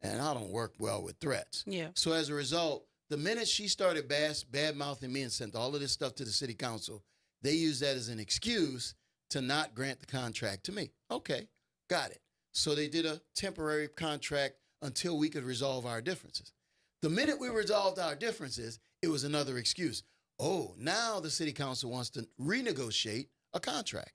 And I don't work well with threats. Yeah. So as a result, the minute she started bad-mouthing me and sent all of this stuff to the city council, they used that as an excuse to not grant the contract to me. Okay, got it. So they did a temporary contract until we could resolve our differences. The minute we resolved our differences, it was another excuse. Oh, now the city council wants to renegotiate a contract.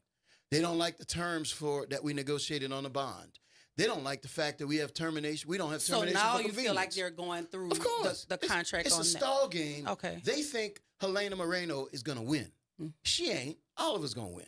They don't like the terms that we negotiated on a bond. They don't like the fact that we have termination. We don't have termination for convenience. So now you feel like they're going through the contract it's on that. It's a stall game. Okay. They think Helena Moreno is going to win. She ain't. Oliver's going to win.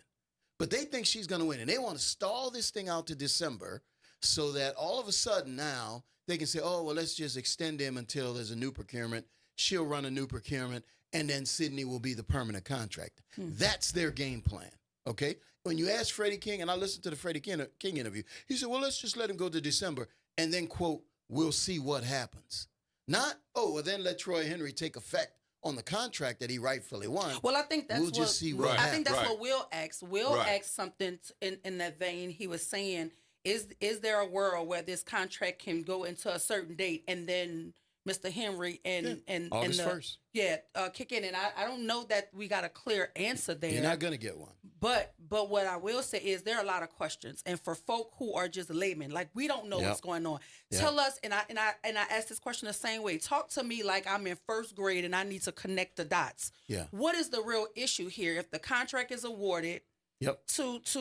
But they think she's going to win. And they want to stall this thing out to December so that all of a sudden now they can say, oh, well, let's just extend him until there's a new procurement. She'll run a new procurement, and then Sidney will be the permanent contractor. That's their game plan, okay? When you ask Freddie King, and I listened to the Freddie King interview, he said, well, let's just let him go to December, and then, quote, we'll see what happens. Not, oh, well, then let Troy Henry take effect on the contract that he rightfully won. Well, I think that's we'll just see what happens. I think that's what Will asked. Will asked something in that vein. He was saying, is there a world where this contract can go into a certain date and then Mr. Henry and August 1st. Kick in? And I don't know that we got a clear answer there. You're not going to get one. But what I will say is there are a lot of questions, and for folk who are just laymen, like we don't know what's going on. Tell us, and I ask this question the same way. Talk to me like I'm in first grade and I need to connect the dots. Yeah. What is the real issue here? If the contract is awarded to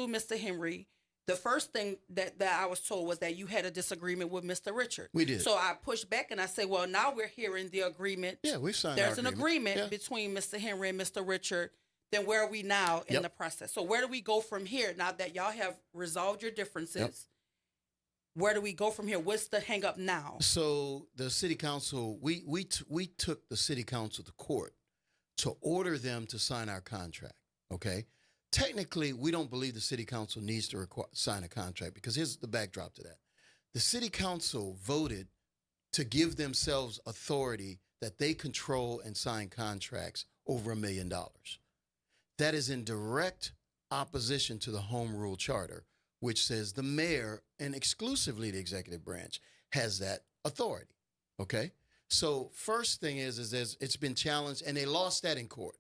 Mr. Henry, the first thing that I was told was that you had a disagreement with Mr. Richard. We did. So I pushed back and I said, well, now we're hearing the agreement. Yeah, we've signed There's an agreement between Mr. Henry and Mr. Richard. Then where are we now in the process? So where do we go from here now that y'all have resolved your differences? where do we go from here? What's the hang up now? So the city council, we took the city council to court to order them to sign our contract. Okay. Technically, we don't believe the city council needs to sign a contract because here's the backdrop to that. The city council voted to give themselves authority that they control and sign contracts over $1 million. That is in direct opposition to the Home Rule Charter, which says the mayor and exclusively the executive branch has that authority. Okay? So first thing is it's been challenged and they lost that in court.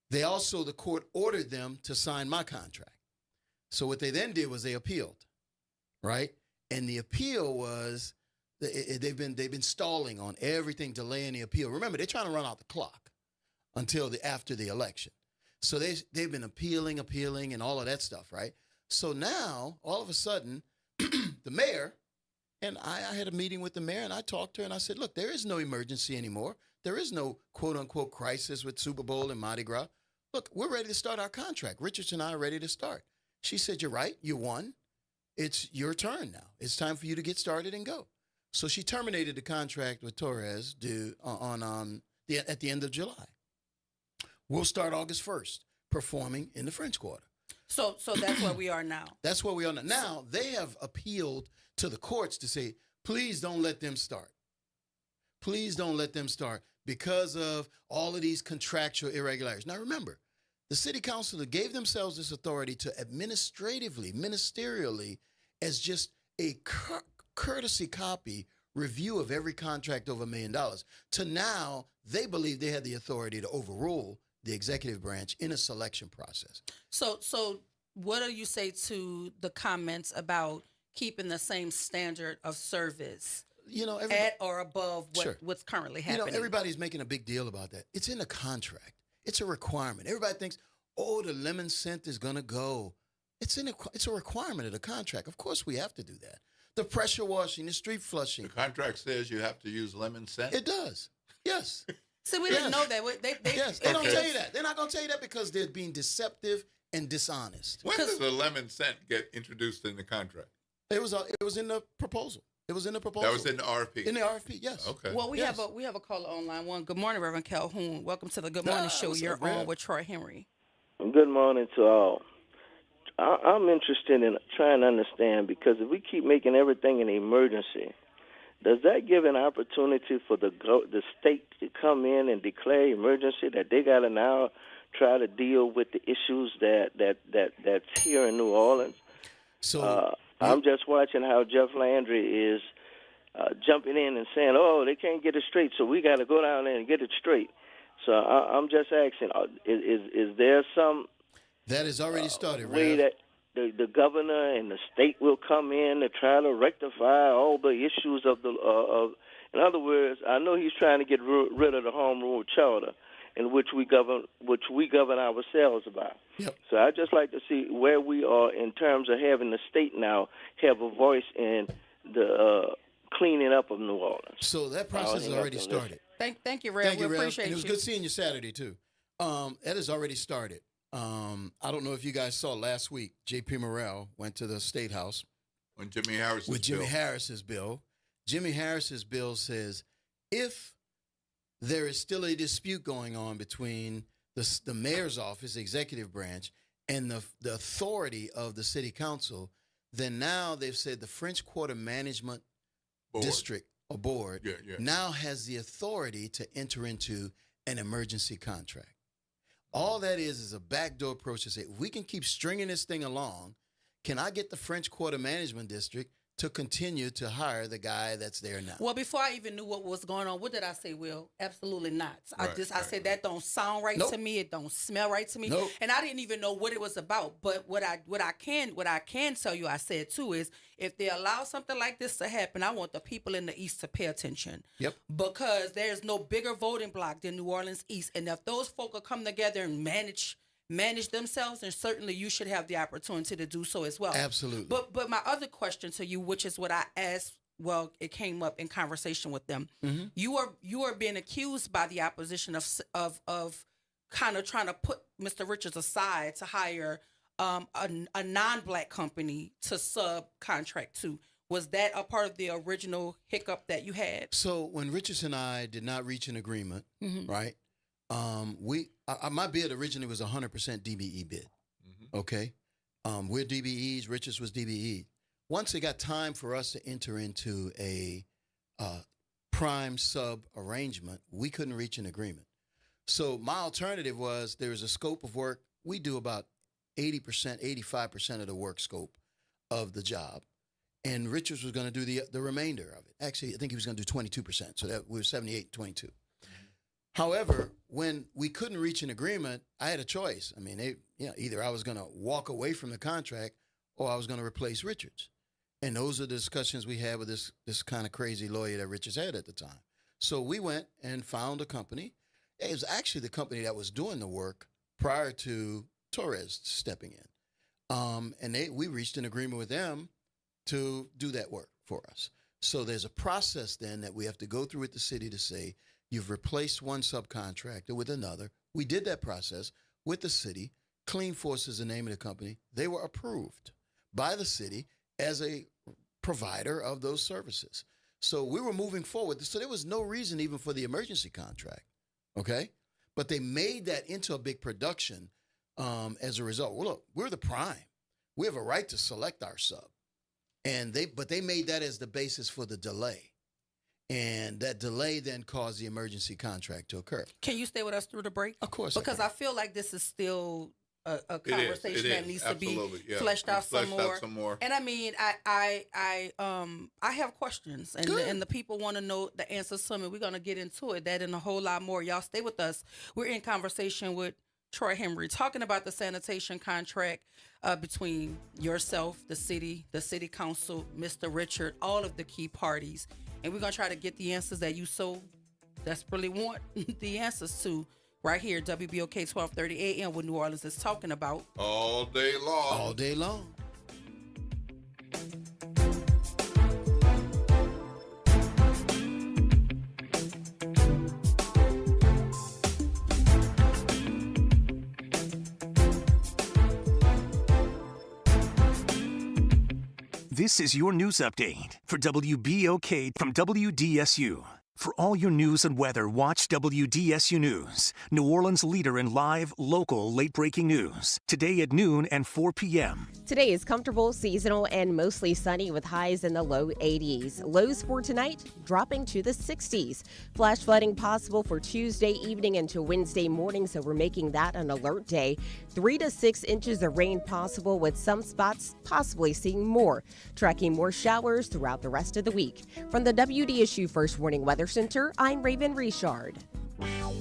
The court ordered them to sign my contract. So what they then did was they appealed, right? And the appeal was they've been stalling on everything, delaying the appeal. Remember, they're trying to run out the clock until after the election. So they've been appealing and all of that stuff, right? So now, all of a sudden, the mayor, and I had a meeting with the mayor, and I talked to her, and I said, look, there is no emergency anymore. There is no quote-unquote crisis with Super Bowl and Mardi Gras. Look, we're ready to start our contract. Richards and I are ready to start. She said, you're right. You won. It's your turn now. It's time for you to get started and go. So she terminated the contract with Torres at the end of July. We'll start August 1st performing in the French Quarter. So that's where we are now. That's where we are now. Now, they have appealed to the courts to say, please don't let them start. Please don't let them start because of all of these contractual irregularities. Now, remember, the city council gave themselves this authority to ministerially, as just a courtesy copy review of every contract over $1 million, to now they believe they had the authority to overrule the executive branch in a selection process. So what do you say to the comments about keeping the same standard of service? At or above what's currently happening. Everybody's making a big deal about that. It's in the contract. It's a requirement. Everybody thinks, the lemon scent is going to go. It's a requirement of the contract. Of course we have to do that. The pressure washing, the street flushing. The contract says you have to use lemon scent? It does. Yes. See, we didn't know that. Yes, they don't tell you that. They're not going to tell you that because they're being deceptive and dishonest. When did the lemon scent get introduced in the contract? It was in the proposal. It was in the proposal. That was in the RFP? In the RFP, yes. Okay. Well, we have a caller online. Good morning, Reverend Calhoun. Welcome to the Good Morning Show. You're on with Troy Henry. Good morning to all. I'm interested in trying to understand, because if we keep making everything an emergency, does that give an opportunity for the state to come in and declare emergency, that they got to now try to deal with the issues that's here in New Orleans? So I'm just watching how Jeff Landry is jumping in and saying, they can't get it straight, so we got to go down there and get it straight. So I'm just asking, is there some that has already started, way that the governor and the state will come in to try to rectify all the issues of in other words, I know he's trying to get rid of the Home Rule Charter, in which we govern ourselves by. Yep. So I'd just like to see where we are in terms of having the state now have a voice in the cleaning up of New Orleans. So that process has already started. Thank you, Rev. Thank you, we Rev. appreciate and it was you. good seeing you Saturday, too. That has already started. I don't know if you guys saw last week, J.P. Morrell went to the State House. On Jimmy Harris's bill. With Jimmy Harris's bill. Jimmy Harris's bill says if there is still a dispute going on between the mayor's office, the executive branch, and the authority of the city council, then now they've said the French Quarter Management District or board now has the authority to enter into an emergency contract. All that is a backdoor approach to say, if we can keep stringing this thing along, can I get the French Quarter Management District to continue to hire the guy that's there now? Well, before I even knew what was going on, what did I say, Will? Absolutely not. I said that don't sound right to me. It don't smell right to me. And I didn't even know what it was about. But what I can tell you, I said too, is if they allow something like this to happen, I want the people in the East to pay attention. Yep. Because there's no bigger voting bloc than New Orleans East. And if those folk will come together and manage themselves, and certainly you should have the opportunity to do so as well. Absolutely. But my other question to you, which is what I asked, well, it came up in conversation with them. Mm-hmm. You are being accused by the opposition of kind of trying to put Mr. Richards aside to hire a non-black company to subcontract to. Was that a part of the original hiccup that you had? So when Richards and I did not reach an agreement, right? My bid originally was 100% DBE bid. Okay, we're DBEs. Richards was DBE. Once it got time for us to enter into a prime sub arrangement, we couldn't reach an agreement. So my alternative was there was a scope of work. We do about 80%, 85% of the work scope of the job. And Richards was going to do the remainder of it. Actually, I think he was going to do 22%. So that we were 78, 22. However, when we couldn't reach an agreement, I had a choice. I mean, either I was going to walk away from the contract or I was going to replace Richards. And those are the discussions we had with this kind of crazy lawyer that Richards had at the time. So we went and found a company. It was actually the company that was doing the work prior to Torres stepping in. And we reached an agreement with them to do that work for us. So there's a process then that we have to go through with the city to say, you've replaced one subcontractor with another. We did that process with the city. Clean Force is the name of the company. They were approved by the city as a provider of those services. So we were moving forward. So there was no reason even for the emergency contract, okay? But they made that into a big production as a result. Well, look, we're the prime. We have a right to select our sub. But they made that as the basis for the delay. And that delay then caused the emergency contract to occur. Can you stay with us through the break? Of course. Because I feel like this is still a conversation that needs to be fleshed out some more. And I mean, I have questions, and the people want to know the answers to them. We're going to get into it, that and a whole lot more. Y'all stay with us. We're in conversation with Troy Henry, talking about the sanitation contract between yourself, the city council, Mr. Richard, all of the key parties. And we're going to try to get the answers that you so desperately want the answers to right here, WBOK 1230 AM, what New Orleans is talking about. All day long. All day long. This is your news update for WBOK from WDSU. For all your news and weather, watch WDSU News, New Orleans' leader in live, local, late-breaking news. Today at noon and 4 p.m. Today is comfortable, seasonal, and mostly sunny with highs in the low 80s. Lows for tonight dropping to the 60s. Flash flooding possible for Tuesday evening into Wednesday morning, so we're making that an alert day. 3 to 6 inches of rain possible, with some spots possibly seeing more. Tracking more showers throughout the rest of the week. From the WDSU First Warning Weather Center, I'm Raven Richard.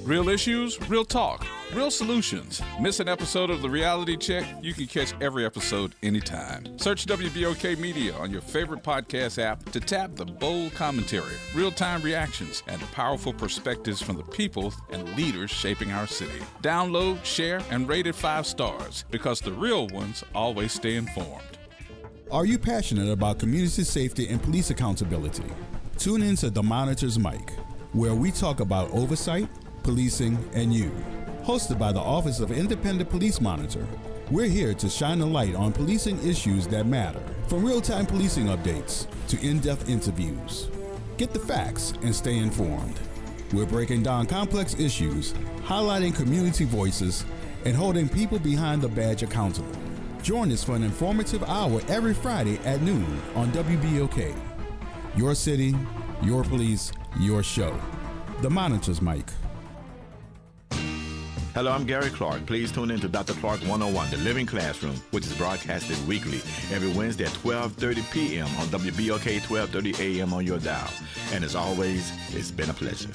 Real issues, real talk, real solutions. Miss an episode of The Reality Check? You can catch every episode anytime. Search WBOK Media on your favorite podcast app to tap the bold commentary, real-time reactions, and powerful perspectives from the people and leaders shaping our city. Download, share, and rate it 5 stars, because the real ones always stay informed. Are you passionate about community safety and police accountability? Tune in to The Monitor's Mic, where we talk about oversight, policing, and you. Hosted by the Office of Independent Police Monitor, we're here to shine a light on policing issues that matter, from real-time policing updates to in-depth interviews. Get the facts and stay informed. We're breaking down complex issues, highlighting community voices, and holding people behind the badge accountable. Join us for an informative hour every Friday at noon on WBOK. Your city, your police, your show. The Monitor's Mic. Hello, I'm Gary Clark. Please tune in to Dr. Clark 101, The Living Classroom, which is broadcasted weekly every Wednesday at 12:30 p.m. on WBOK 1230 AM on your dial. And as always, it's been a pleasure.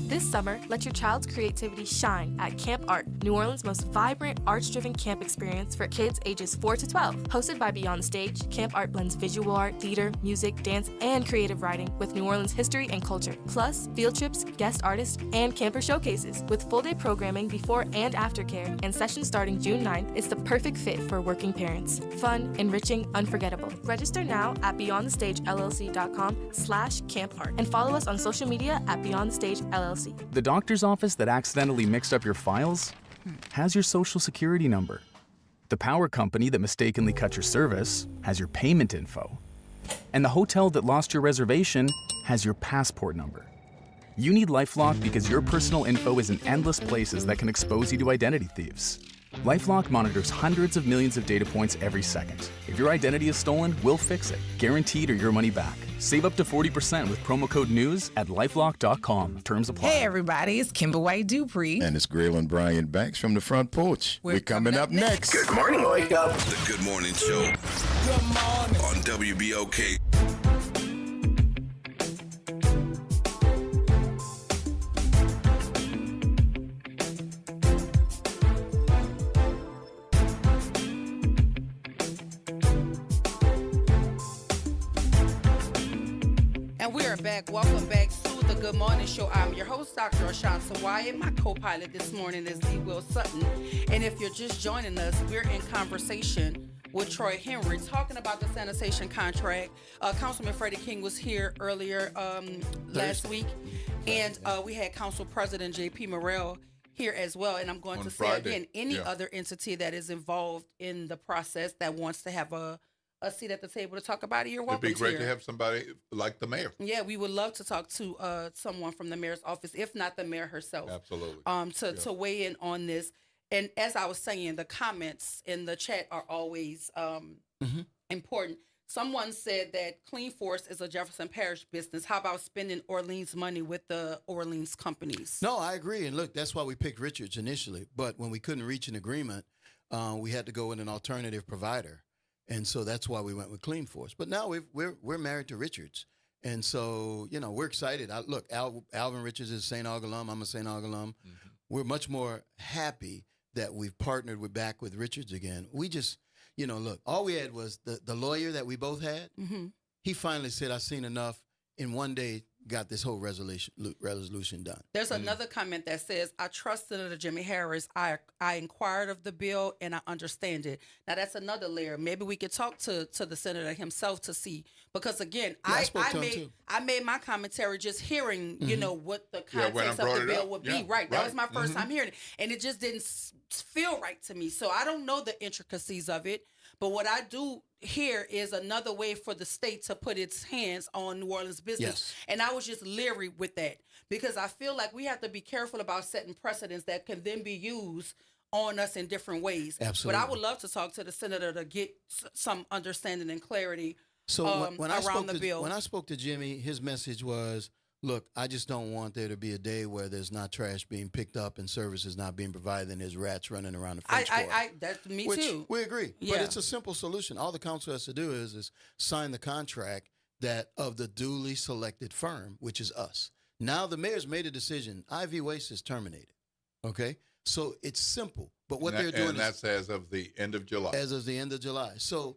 This summer, let your child's creativity shine at Camp Art, New Orleans' most vibrant, arts-driven camp experience for kids ages 4 to 12. Hosted by Beyond the Stage, Camp Art blends visual art, theater, music, dance, and creative writing with New Orleans history and culture. Plus, field trips, guest artists, and camper showcases. With full-day programming before and after care and sessions starting June 9th, it's the perfect fit for working parents. Fun, enriching, unforgettable. Register now at beyondthestagellc.com/campart and follow us on social media at Beyond the Stage LLC. The doctor's office that accidentally mixed up your files has your social security number. The power company that mistakenly cut your service has your payment info. And the hotel that lost your reservation has your passport number. You need LifeLock because your personal info is in endless places that can expose you to identity thieves. LifeLock monitors hundreds of millions of data points every second. If your identity is stolen, we'll fix it, guaranteed or your money back. Save up to 40% with promo code NEWS at LifeLock.com. Terms apply. Hey everybody, it's Kimber White Dupree. And it's Graylin Bryant Banks from the front porch. We're coming up next. Good morning, Wake Up. The Good Morning Show. Good morning. On WBOK. And we are back. Welcome back to the Good Morning Show. I'm your host, Dr. Ashanti Wyatt. My co-pilot this morning is D. Will Sutton. And if you're just joining us, we're in conversation with Troy Henry talking about the sanitation contract. Councilman Freddie King was here earlier last week. And we had Council President J.P. Morrell here as well. And I'm going to say again, any other entity that is involved in the process that wants to have a seat at the table to talk about it, you're welcome. It'd be great to have somebody like the mayor. Yeah, we would love to talk to someone from the mayor's office, if not the mayor herself. Absolutely. To weigh in on this. And as I was saying, the comments in the chat are always important. Someone said that Clean Force is a Jefferson Parish business. How about spending Orleans money with the Orleans companies? No, I agree. And look, that's why we picked Richards initially. But when we couldn't reach an agreement, we had to go with an alternative provider. And so that's why we went with Clean Force. But now we're married to Richards. And so, we're excited. Look, Alvin Richards is a St. Aug alum. I'm a St. Aug alum. Mm-hmm. We're much more happy that we've partnered back with Richards again. We just, look, all we had was the lawyer that we both had. Mm-hmm. He finally said, I've seen enough. In one day, got this whole resolution done. There's another comment that says, I trust Senator Jimmy Harris. I inquired of the bill and I understand it. Now, that's another layer. Maybe we could talk to the senator himself to see. Because, again, I made my commentary just hearing, what the context of the bill would be. Right. That was my first time hearing it. And it just didn't feel right to me. So I don't know the intricacies of it. But what I do hear is another way for the state to put its hands on New Orleans business. Yes. And I was just leery with that because I feel like we have to be careful about setting precedents that can then be used on us in different ways. Absolutely. But I would love to talk to the senator to get some understanding and clarity around the bill. When I spoke to Jimmy, his message was, look, I just don't want there to be a day where there's not trash being picked up and services not being provided and there's rats running around the French Quarter. That's me too. We agree. Yeah. But it's a simple solution. All the council has to do is sign the contract that of the duly selected firm, which is us. Now the mayor's made a decision. IV Waste is terminated. Okay? So it's simple. But what they're doing that's as of the end of July. As of the end of July. So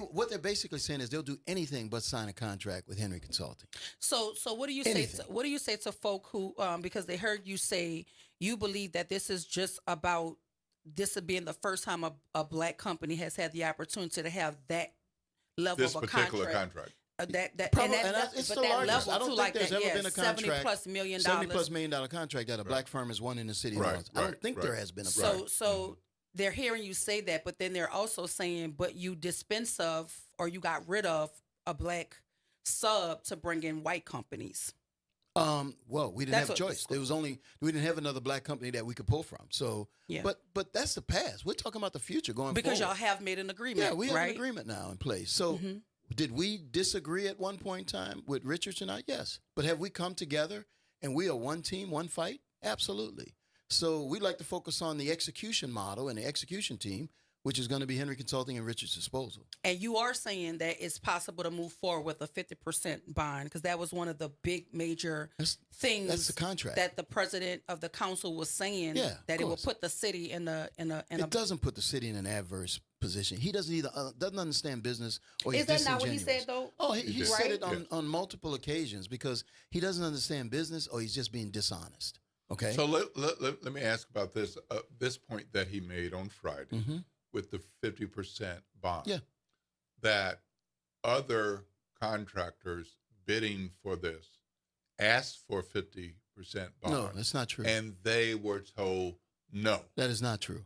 what they're basically saying is they'll do anything but sign a contract with Henry Consulting. So what do you say? What do you say to folk who, because they heard you say you believe that this is just about this being the first time a black company has had the opportunity to have that level of a particular contract. It's the largest. I don't think there's ever been a contract, $70+ million $70+ million contract that a black firm has won in the city of Orleans. I don't think there has been a. So they're hearing you say that, but then they're also saying, but you dispense of or you got rid of a black sub to bring in white companies. Well, we didn't have a choice. We didn't have another black company that we could pull from. So, yeah. But that's the past. We're talking about the future going forward. Because y'all have made an agreement. Yeah, we have an agreement now in place. So, did we disagree at one point in time with Richards and I? Yes. But have we come together and we are one team, one fight? Absolutely. So we'd like to focus on the execution model and the execution team, which is going to be Henry Consulting and Richards Disposal. And you are saying that it's possible to move forward with a 50% bond because that was one of the big major things. That's the contract that the president of the council was saying. Yeah, that it will put the city in a. It doesn't put the city in an adverse position. He doesn't doesn't understand business. Or is that not what he said though? Oh, he said it on multiple occasions because he doesn't understand business or he's just being dishonest. Okay. So let me ask about this point that he made on Friday with the 50% bond. Yeah. That other contractors bidding for this asked for 50% bond. No, that's not true. And they were told no. That is not true.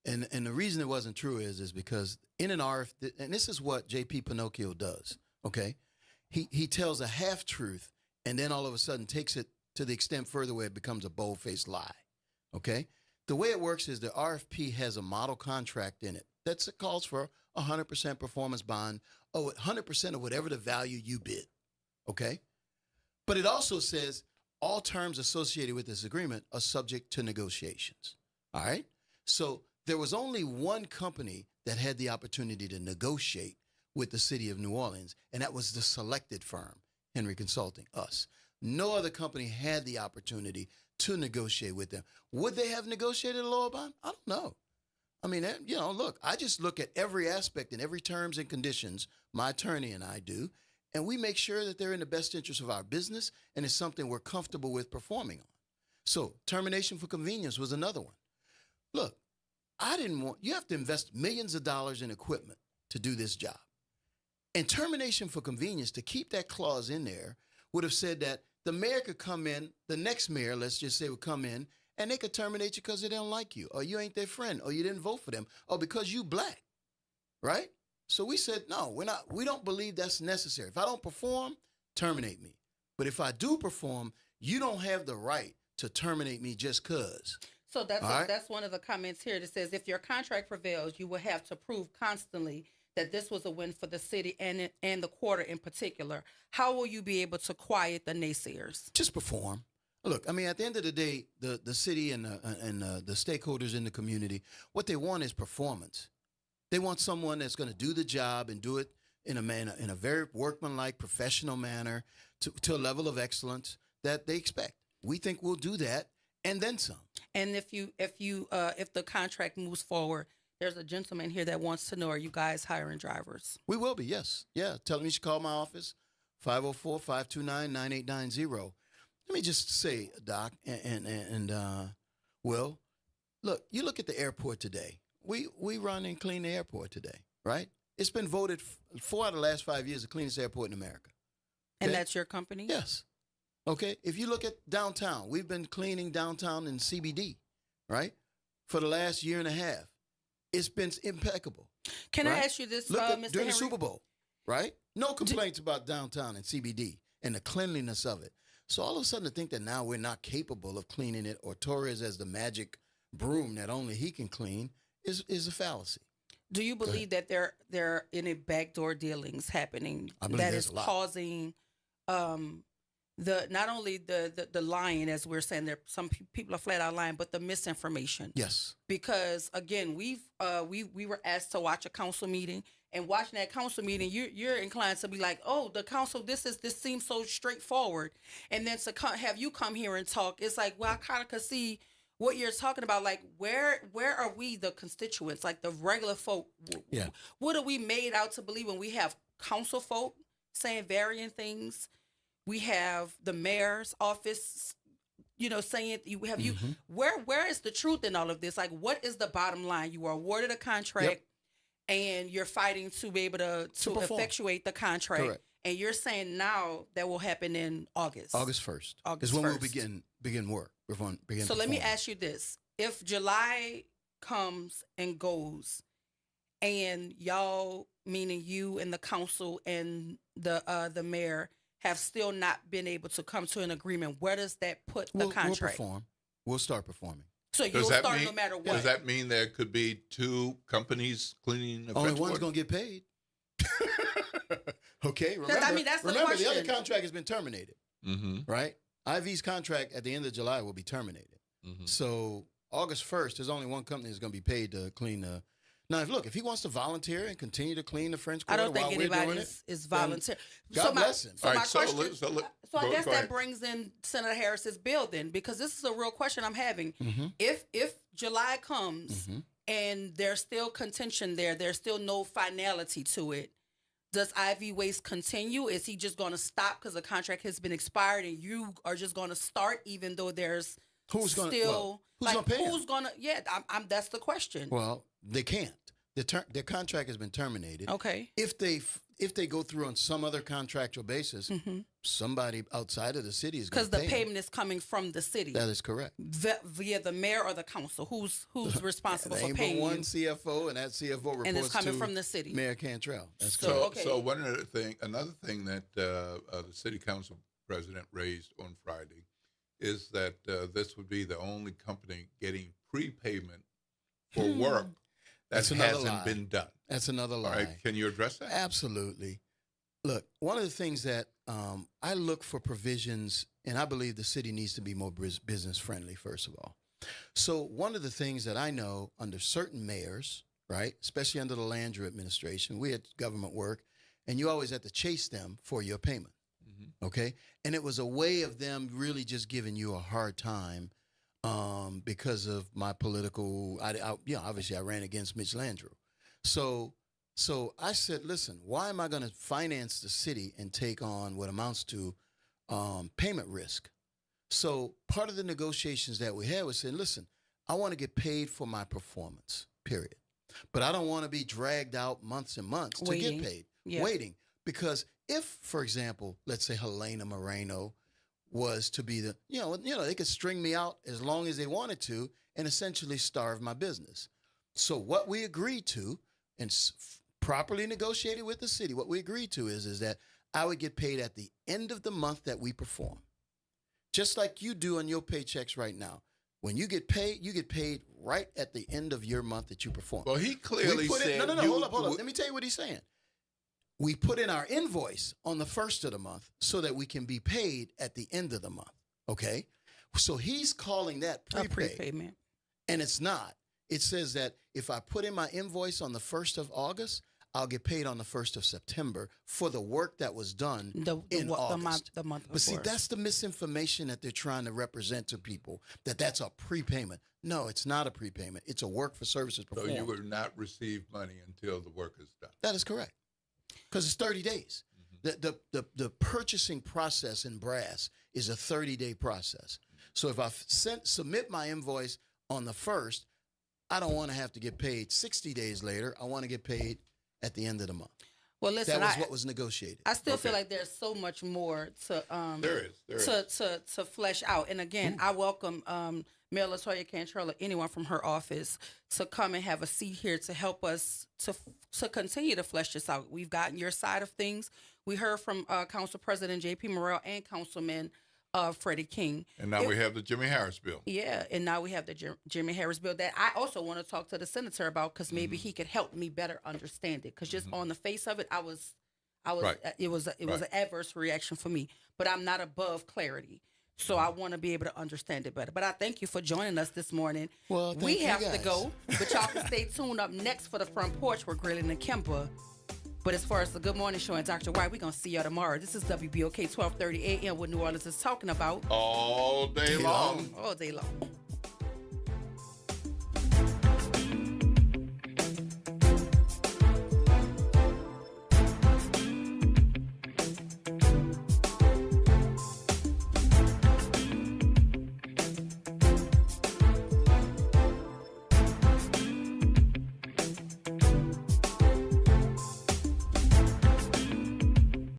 And the reason it wasn't true is because in an RFP, and this is what J.P. Pinocchio does, okay? He tells a half-truth and then all of a sudden takes it to the extent further where it becomes a bold-faced lie, okay? The way it works is the RFP has a model contract in it that calls for 100% performance bond, 100% of whatever the value you bid, okay? But it also says all terms associated with this agreement are subject to negotiations, all right? So there was only one company that had the opportunity to negotiate with the city of New Orleans, and that was the selected firm, Henry Consulting, us. No other company had the opportunity to negotiate with them. Would they have negotiated a lower bond? I don't know. I mean, look, I just look at every aspect and every terms and conditions, my attorney and I do, and we make sure that they're in the best interest of our business and it's something we're comfortable with performing on. So termination for convenience was another one. Look, you have to invest millions of dollars in equipment to do this job. And termination for convenience, to keep that clause in there, would have said that the mayor could come in, the next mayor, let's just say, would come in, and they could terminate you because they don't like you, or you ain't their friend, or you didn't vote for them, or because you black, right? So we said, no, we don't believe that's necessary. If I don't perform, terminate me. But if I do perform, you don't have the right to terminate me just because. So that's one of the comments here that says, if your contract prevails, you will have to prove constantly that this was a win for the city and the quarter in particular. How will you be able to quiet the naysayers? Just perform. Look, I mean, at the end of the day, the city and the stakeholders in the community, what they want is performance. They want someone that's going to do the job and do it in a very workmanlike, professional manner to a level of excellence that they expect. We think we'll do that and then some. And if the contract moves forward, there's a gentleman here that wants to know, are you guys hiring drivers? We will be, yes. Yeah, tell him you should call my office, 504-529-9890. Let me just say, Doc, and Will, look, you look at the airport today. We run and clean the airport today, right? It's been voted 4 out of the last 5 years the cleanest airport in America. Okay? And that's your company? Yes. Okay, if you look at downtown, we've been cleaning downtown in CBD, right, for the last year and a half. It's been impeccable. Can I ask you this, Look Mr. during Henry? the Super Bowl, right? No complaints about downtown and CBD and the cleanliness of it. So all of a sudden to think that now we're not capable of cleaning it, or Torres as the magic broom that only he can clean, is a fallacy. Do you believe that there are any backdoor dealings happening that is causing not only the lying, as we're saying, there some people are flat out lying, but the misinformation? Yes. Because again, we were asked to watch a council meeting, and watching that council meeting, you're inclined to be like, oh, the council, this seems so straightforward, and then to have you come here and talk, it's like, well, I kind of could see what you're talking about. Like, where are we, the constituents, like the regular folk? Yeah. What are we made out to believe when we have council folk saying varying things? We have the mayor's office, saying you have where is the truth in all of this? Like, what is the bottom line? You are awarded a contract, and you're fighting to be able to effectuate the contract. Correct. And you're saying now that will happen in August. August 1st. Is when we'll begin work. So let me ask you this. If July comes and goes, and y'all, meaning you and the council and the mayor, have still not been able to come to an agreement, where does that put the contract? We'll perform. We'll start performing. So you'll start no matter what. Does that mean there could be 2 companies cleaning the Only French one's Quarter? going to get paid. Okay, remember, that's the remember the question. other contract has been terminated, right? IV's contract at the end of July will be terminated. So August 1st, there's only one company that's going to be paid to clean the. Now, if he wants to volunteer and continue to clean the French Quarter, I don't think while we're anybody doing is volunteer. God bless him. So my question. So I guess that brings in Senator Harris's bill then, because this is a real question I'm having. If July comes and there's still contention there's still no finality to it, does IV Waste continue? Is he just going to stop because the contract has been expired and you are just going to start, even though there's who's going to pay him? Yeah, that's the question. Well, they can't. their contract has been terminated. Okay. If they go through on some other contractual basis, somebody outside of the city is going to because pay the payment is coming from the city. That is correct. Via the mayor or the council. Who's responsible There for ain't paying but one you? CFO, and that CFO reports And it's coming to from the city. Mayor Cantrell. That's So, correct. So another thing that the city council president raised on Friday is that this would be the only company getting prepayment for work that That's another hasn't lie. been done. That's another lie. All right, can you address that? Absolutely. Look, one of the things that I look for provisions, and I believe the city needs to be more business friendly, first of all. So one of the things that I know under certain mayors, right, especially under the Landrieu administration, we had government work, and you always had to chase them for your payment, okay? And it was a way of them really just giving you a hard time because of my political, obviously I ran against Mitch Landrieu. So I said, listen, why am I going to finance the city and take on what amounts to payment risk? So part of the negotiations that we had was saying, listen, I want to get paid for my performance, period. But I don't want to be dragged out months and months to get paid, waiting. Because if, for example, let's say Helena Moreno was to be they could string me out as long as they wanted to and essentially starve my business. So what we agreed to and properly negotiated with the city, what we agreed to is that I would get paid at the end of the month that we perform. Just like you do on your paychecks right now. When you get paid right at the end of your month that you perform. Well, he clearly said... No, hold up. Let me tell you what he's saying. We put in our invoice on the first of the month so that we can be paid at the end of the month, okay? So he's calling that prepayment. And it's not. It says that if I put in my invoice on the 1st of August, I'll get paid on the 1st of September for the work that was done in August. The month before. But see, that's the misinformation that they're trying to represent to people, that's a prepayment. No, it's not a prepayment. It's a work for services performed. So you would not receive money until the work is done. That is correct. Because it's 30 days. The purchasing process in brass is a 30-day process. So if I submit my invoice on the 1st, I don't want to have to get paid 60 days later. I want to get paid at the end of the month. Well, listen, that was what was negotiated. I still feel like there's so much more to there is. To flesh out. And again, I welcome Mayor LaToya Cantrell or anyone from her office to come and have a seat here to help us to continue to flesh this out. We've gotten your side of things. We heard from Council President J.P. Morrell and Councilman Freddie King. And now we have the Jimmy Harris bill. Yeah, and now we have the Jimmy Harris bill that I also want to talk to the senator about because maybe he could help me better understand it. Because just on the face of it, I was Right. It was an adverse reaction for me. But I'm not above clarity, so I want to be able to understand it better. But I thank you for joining us this morning. Well, we have you to guys. go, but y'all can stay tuned up next for the Front Porch with Grilling and Kemba. But as far as the Good Morning Show and Dr. White, we're going to see y'all tomorrow. This is WBOK 1230 AM, what New Orleans is talking about. All day long. All day long.